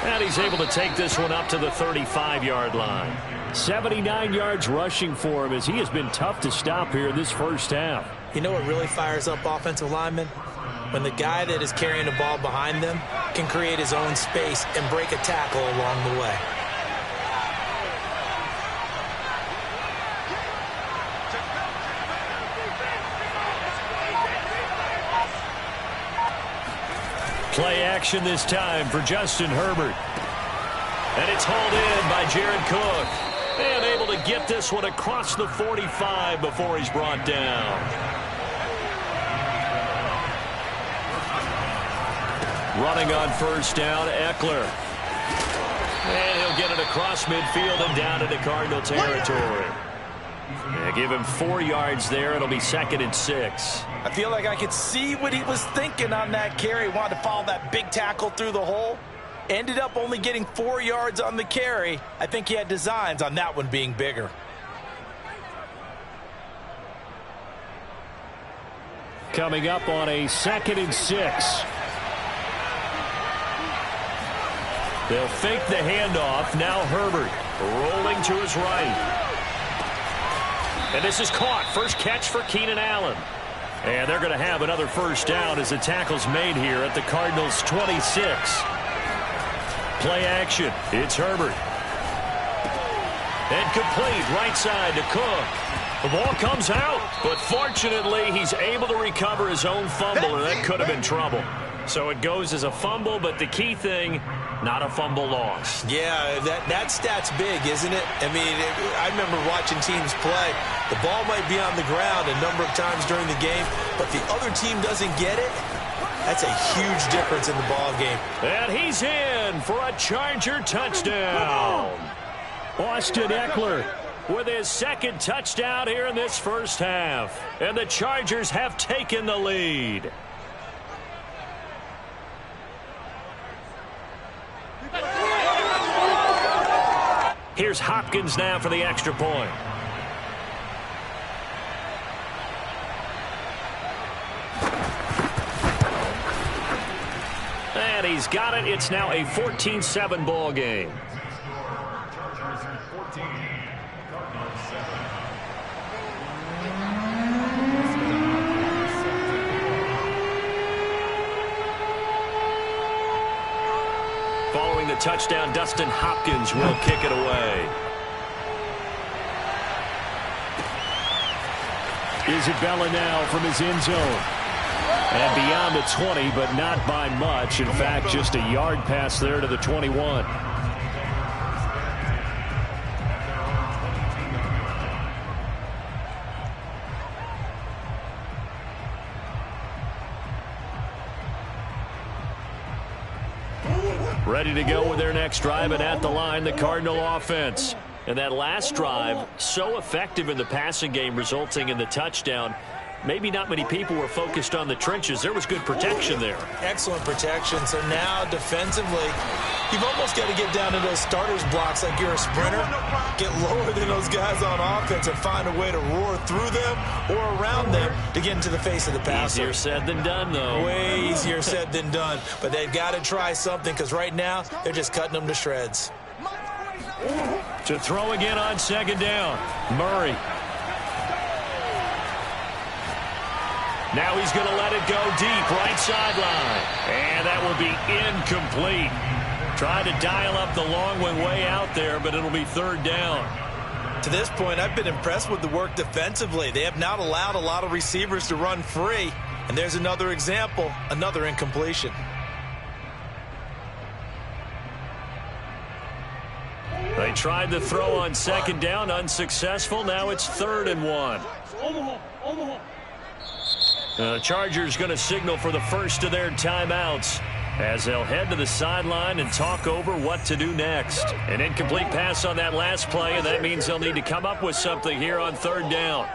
And he's able to take this one up to the 35-yard line. 79 yards rushing for him as he has been tough to stop here in this first half. You know what really fires up offensive linemen? When the guy that is carrying the ball behind them can create his own space and break a tackle along the way. Play action this time for Justin Herbert. And it's hauled in by Jared Cook. And able to get this one across the 45 before he's brought down. Running on first down, Eckler. And he'll get it across midfield and down into Cardinal territory. Yeah, give him 4 yards there. It'll be 2nd and 6. I feel like I could see what he was thinking on that carry. Wanted to follow that big tackle through the hole. Ended up only getting 4 yards on the carry. I think he had designs on that one being bigger. Coming up on a 2nd and 6. They'll fake the handoff. Now Herbert rolling to his right. And this is caught. First catch for Keenan Allen. And they're going to have another first down as the tackle's made here at the Cardinals' 26. Play action. It's Herbert. And complete right side to Cook. The ball comes out, but fortunately, he's able to recover his own fumble, or that could have been trouble. So it goes as a fumble, but the key thing, not a fumble loss. Yeah, that stat's big, isn't it? I mean, I remember watching teams play. The ball might be on the ground a number of times during the game, but the other team doesn't get it. That's a huge difference in the ball game. And he's in for a Charger touchdown. Austin Eckler with his second touchdown here in this first half. And the Chargers have taken the lead. Here's Hopkins now for the extra point. And he's got it. It's now a 14-7 ball game. Following the touchdown, Dustin Hopkins will kick it away. Isabella now from his end zone. And beyond the 20, but not by much. In fact, just a yard pass there to the 21. Ready to go with their next drive, and at the line, the Cardinal offense. And that last drive, so effective in the passing game, resulting in the touchdown. Maybe not many people were focused on the trenches. There was good protection there. Excellent protection. So now defensively, you've almost got to get down to those starters blocks like you're a sprinter. Get lower than those guys on offense and find a way to roar through them or around them to get into the face of the passer. Easier said than done, though. Way easier said than done. But they've got to try something because right now they're just cutting them to shreds. To throw again on second down. Murray. Now he's going to let it go deep, right sideline. And that will be incomplete. Trying to dial up the long one way out there, but it'll be third down. To this point, I've been impressed with the work defensively. They have not allowed a lot of receivers to run free. And there's another example, another incompletion. They tried to throw on second down, unsuccessful. Now it's 3rd and 1. The Chargers going to signal for the first of their timeouts as they'll head to the sideline and talk over what to do next. An incomplete pass on that last play, and that means they'll need to come up with something here on 3rd down.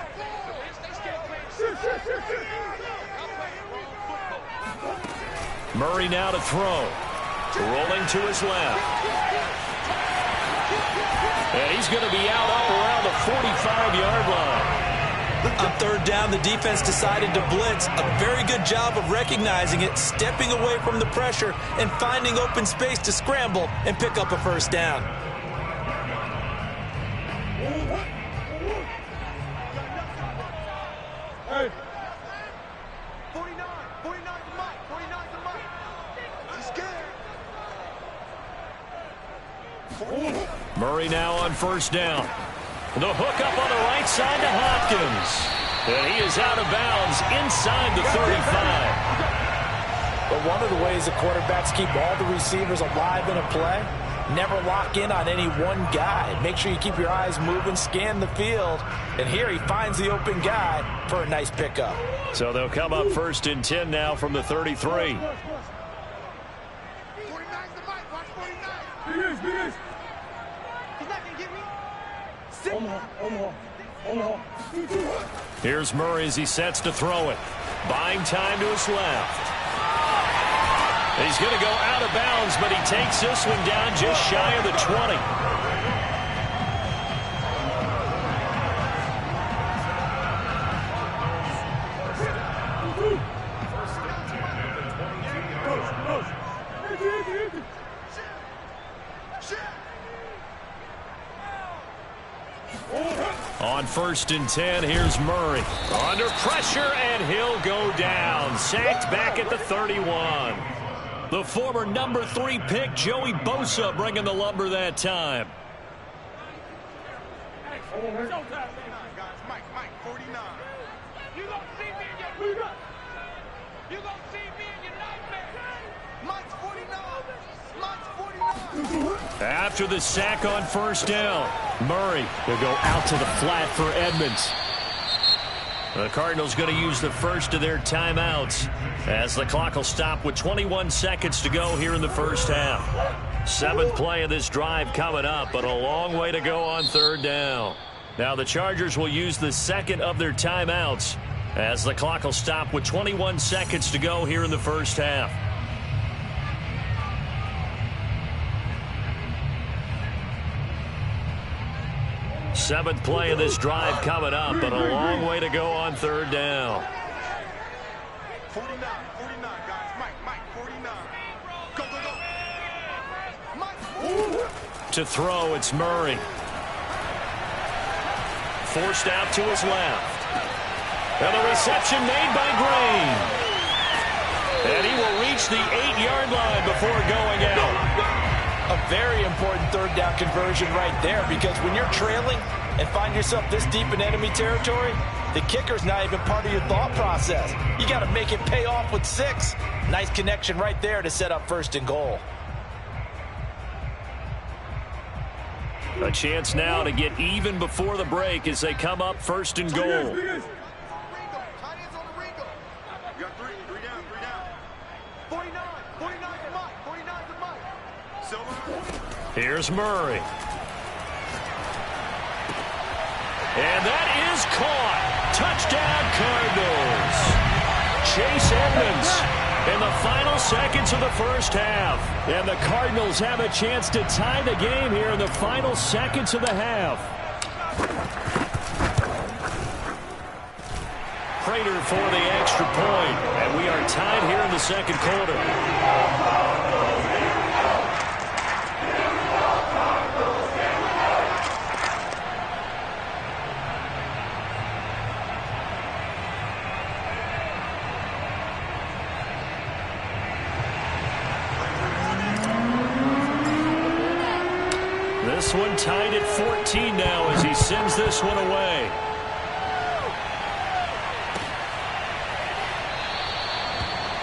Murray now to throw. Rolling to his left. And he's going to be out up around the 45-yard line. On 3rd down, the defense decided to blitz. A very good job of recognizing it, stepping away from the pressure, and finding open space to scramble and pick up a first down. Hey. 49 to Mike, 49 to Mike. He's scared. Murray now on 1st down. The hook up on the right side to Hopkins. And he is out of bounds inside the 35. But one of the ways the quarterbacks keep all the receivers alive in a play, never lock in on any one guy. Make sure you keep your eyes moving, scan the field. And here he finds the open guy for a nice pickup. So they'll come up 1st and 10 now from the 33. 49's the Mike, watch 49. He's not going to get me. Here's Murray as he sets to throw it. Buying time to his left. He's going to go out of bounds, but he takes this one down just shy of the 20. On 1st and 10, here's Murray. Under pressure, and he'll go down. Sacked back at the 31. The former number 3 pick, Joey Bosa, bringing the lumber that time. Mike. After the sack on first down, Murray will go out to the flat for Edmonds. The Cardinals going to use the first of their timeouts as the clock will stop with 21 seconds to go here in the first half. 7th play of this drive coming up, but a long way to go on third down. Now the Chargers will use the second of their timeouts as the clock will stop with 21 seconds to go here in the first half. Seventh play of this drive coming up, but a long way to go on third down. 49, guys. Mike, 49. Go. Mike. To throw, it's Murray. Forced out to his left. And the reception made by Green. And he will reach the 8-yard line before going out. A very important third down conversion right there, because when you're trailing and find yourself this deep in enemy territory, the kicker's not even part of your thought process. You got to make it pay off with 6. Nice connection right there to set up 1st and goal. A chance now to get even before the break as they come up 1st and goal. Here's Murray. And that is caught. Touchdown, Cardinals. Chase Edmonds in the final seconds of the first half. And the Cardinals have a chance to tie the game here in the final seconds of the half. Prater for the extra point. And we are tied here in the second quarter. This one tied at 14 now as he sends this one away.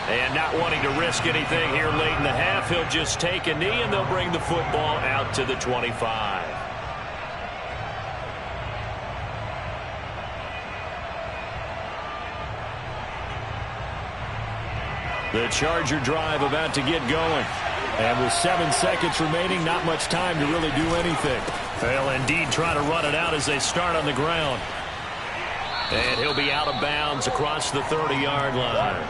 And not wanting to risk anything here late in the half, he'll just take a knee and they'll bring the football out to the 25. The Charger drive about to get going. And with 7 seconds remaining, not much time to really do anything. They'll indeed try to run it out as they start on the ground. And he'll be out of bounds across the 30-yard line.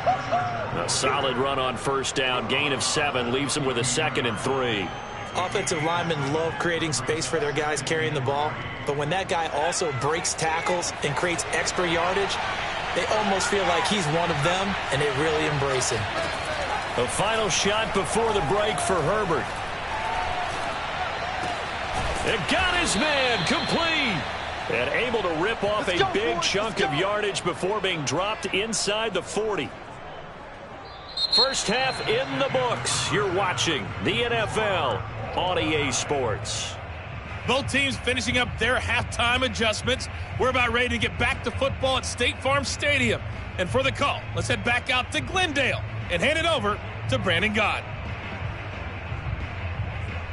A solid run on first down. Gain of 7 leaves him with a 2nd and 3. Offensive linemen love creating space for their guys carrying the ball. But when that guy also breaks tackles and creates extra yardage, they almost feel like he's one of them, and they really embrace him. A final shot before the break for Herbert. It got his man complete. And able to rip off a big chunk of yardage before being dropped inside the 40. First half in the books. You're watching the NFL on EA Sports. Both teams finishing up their halftime adjustments. We're about ready to get back to football at State Farm Stadium. And for the call, let's head back out to Glendale and hand it over to Brandon Gott.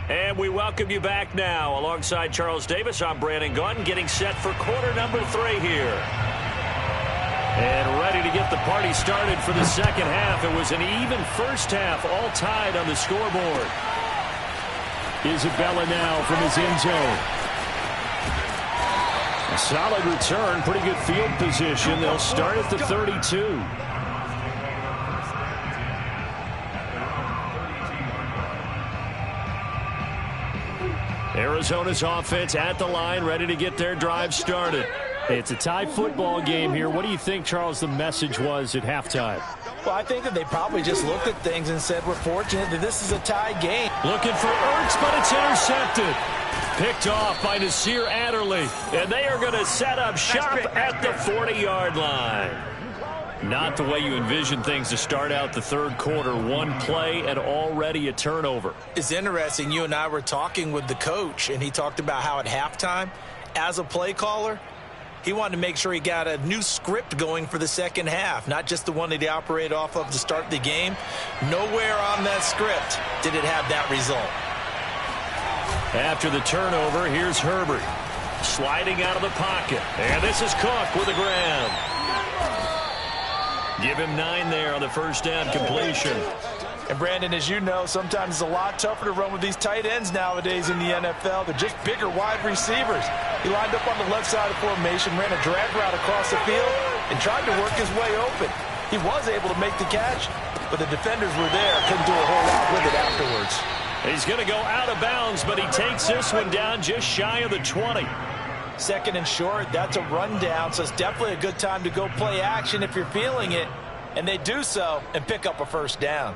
And we welcome you back now. Alongside Charles Davis, I'm Brandon Gunn, getting set for quarter number 3 here. And ready to get the party started for the second half. It was an even first half, all tied on the scoreboard. Isabella now from his end zone. A solid return, pretty good field position. They'll start at the 32. Arizona's offense at the line, ready to get their drive started. It's a tie football game here. What do you think, Charles, the message was at halftime? Well, I think that they probably just looked at things and said, we're fortunate that this is a tie game. Looking for Ertz, but it's intercepted. Picked off by Nasir Adderley. And they are going to set up shop at the 40-yard line. Not the way you envision things to start out the third quarter. One play and already a turnover. It's interesting. You and I were talking with the coach, and he talked about how at halftime, as a play caller, he wanted to make sure he got a new script going for the second half, not just the one that he operated off of to start the game. Nowhere on that script did it have that result. After the turnover, here's Herbert. Sliding out of the pocket. And this is Cook with a grab. Give him 9 there on the first down completion. And Brandon, as you know, sometimes it's a lot tougher to run with these tight ends nowadays in the NFL. They're just bigger wide receivers. He lined up on the left side of formation, ran a drag route across the field, and tried to work his way open. He was able to make the catch, but the defenders were there. Couldn't do a whole lot with it afterwards. He's going to go out of bounds, but he takes this one down just shy of the 20. Second and short, that's a rundown, so it's definitely a good time to go play action if you're feeling it. And they do so and pick up a first down.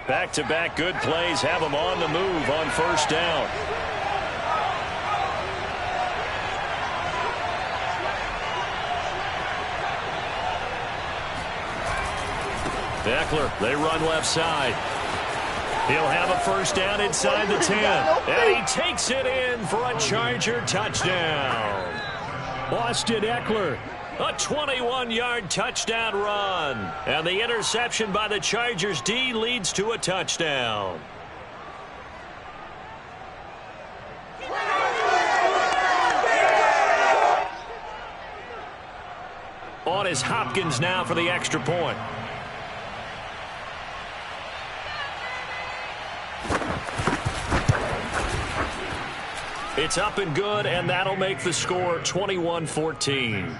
Back-to-back good plays have him on the move on first down. Eckler, they run left side. He'll have a first down inside the 10. And he takes it in for a Charger touchdown. Austin Eckler. A 21-yard touchdown run. And the interception by the Chargers D leads to a touchdown. On is Hopkins now for the extra point. It's up and good, and that'll make the score 21-14.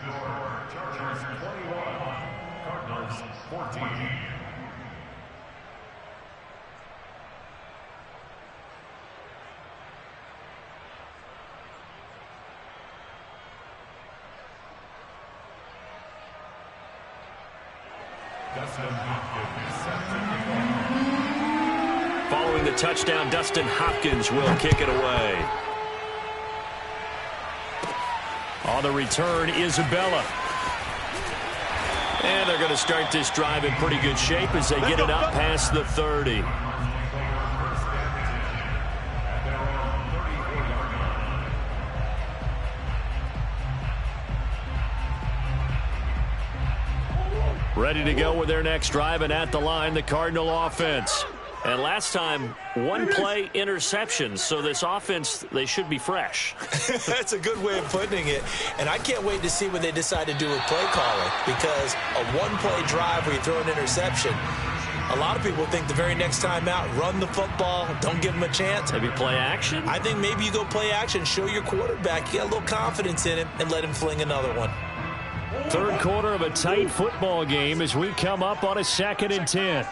Following the touchdown, Dustin Hopkins will kick it away. On the return, Isabella. And they're going to start this drive in pretty good shape as they get it up past the 30. Ready to go with their next drive, and at the line, the Cardinal offense. And last time, one play interception, so this offense, they should be fresh. That's a good way of putting it. And I can't wait to see what they decide to do with play calling, because a one-play drive where you throw an interception, a lot of people think the very next time out, run the football, don't give them a chance. Maybe play action? I think maybe you go play action, show your quarterback, you got a little confidence in him, and let him fling another one. Third quarter of a tight football game as we come up on a 2nd and 10.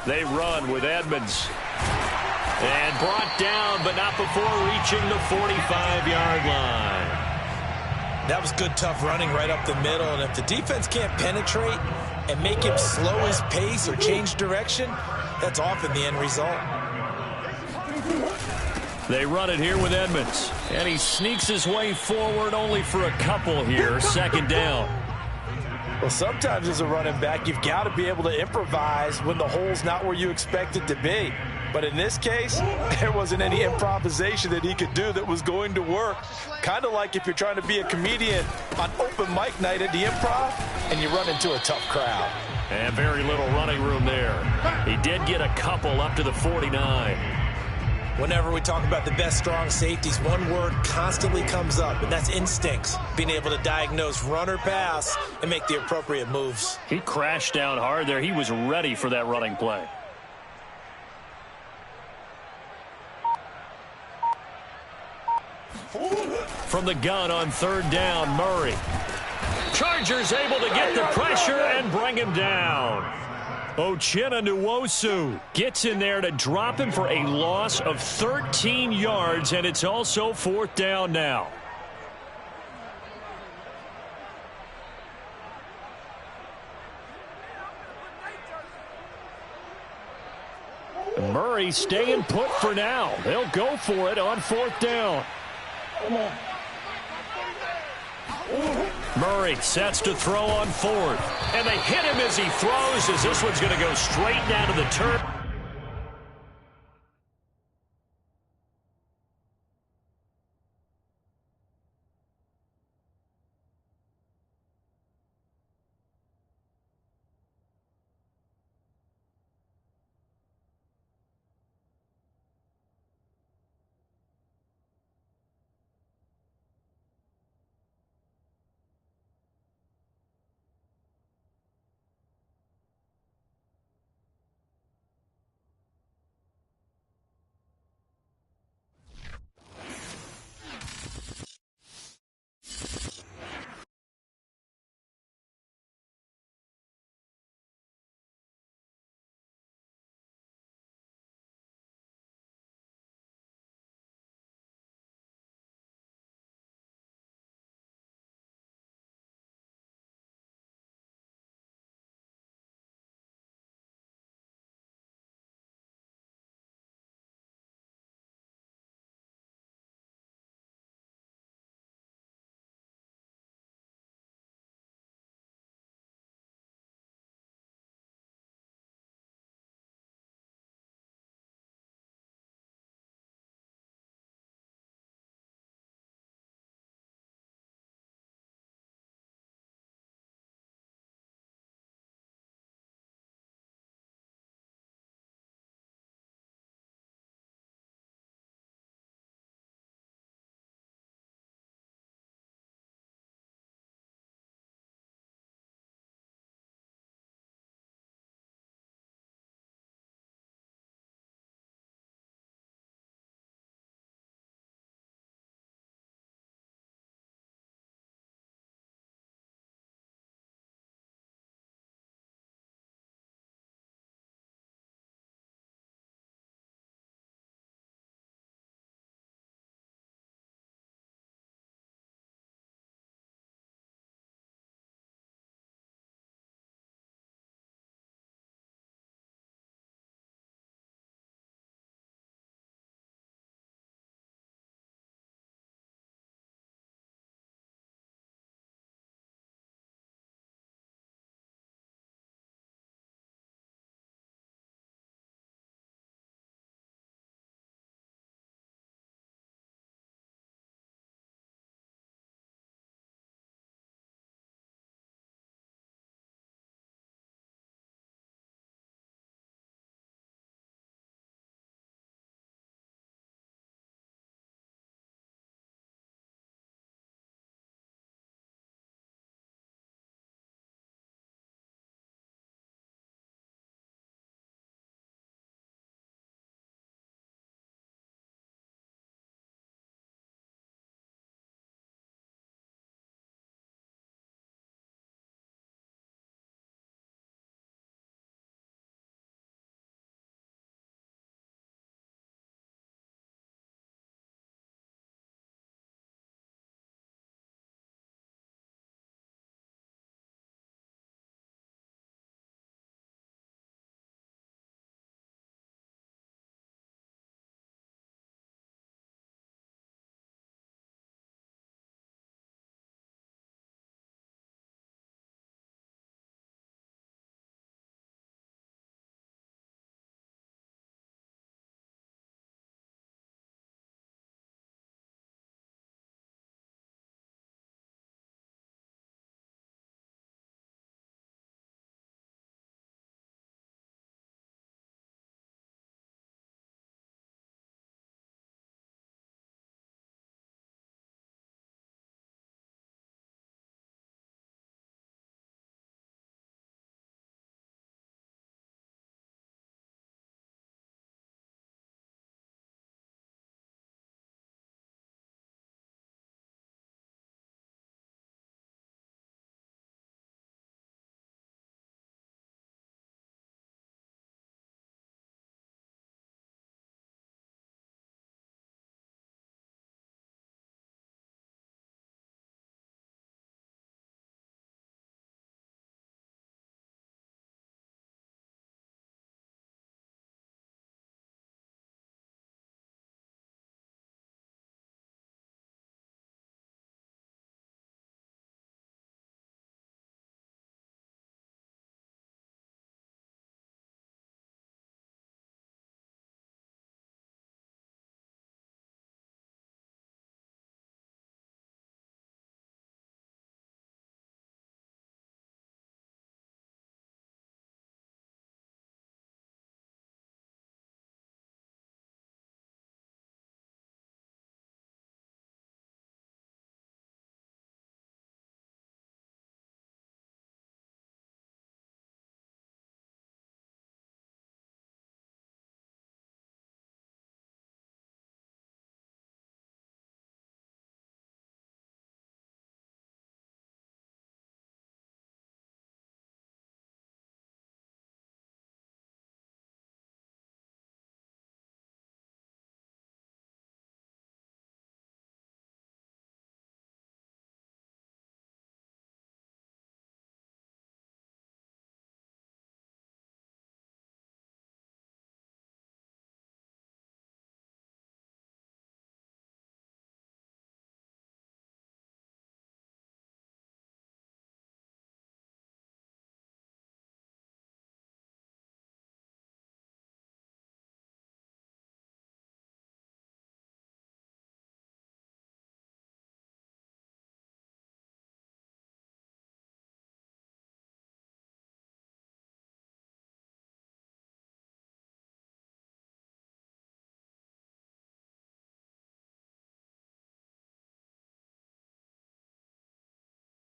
They run with Edmonds. And brought down, but not before reaching the 45-yard line. That was good, tough running right up the middle. And if the defense can't penetrate and make him slow his pace or change direction, that's often the end result. They run it here with Edmonds. And he sneaks his way forward only for a couple here. 2nd down. Well, sometimes as a running back, you've got to be able to improvise when the hole's not where you expect it to be. But in this case, there wasn't any improvisation that he could do that was going to work. Kind of like if you're trying to be a comedian on open mic night at the Improv and you run into a tough crowd. And very little running room there. He did get a couple up to the 49. Whenever we talk about the best strong safeties, one word constantly comes up, and that's instincts. Being able to diagnose run or pass and make the appropriate moves. He crashed down hard there. He was ready for that running play. From the gun on 3rd down, Murray. Chargers able to get the pressure and bring him down. Uchenna Nwosu gets in there to drop him for a loss of 13 yards, and it's also 4th down now. Murray staying put for now. They'll go for it on 4th down. Murray sets to throw on fourth. And they hit him as he throws, as this one's going to go straight down to the turf.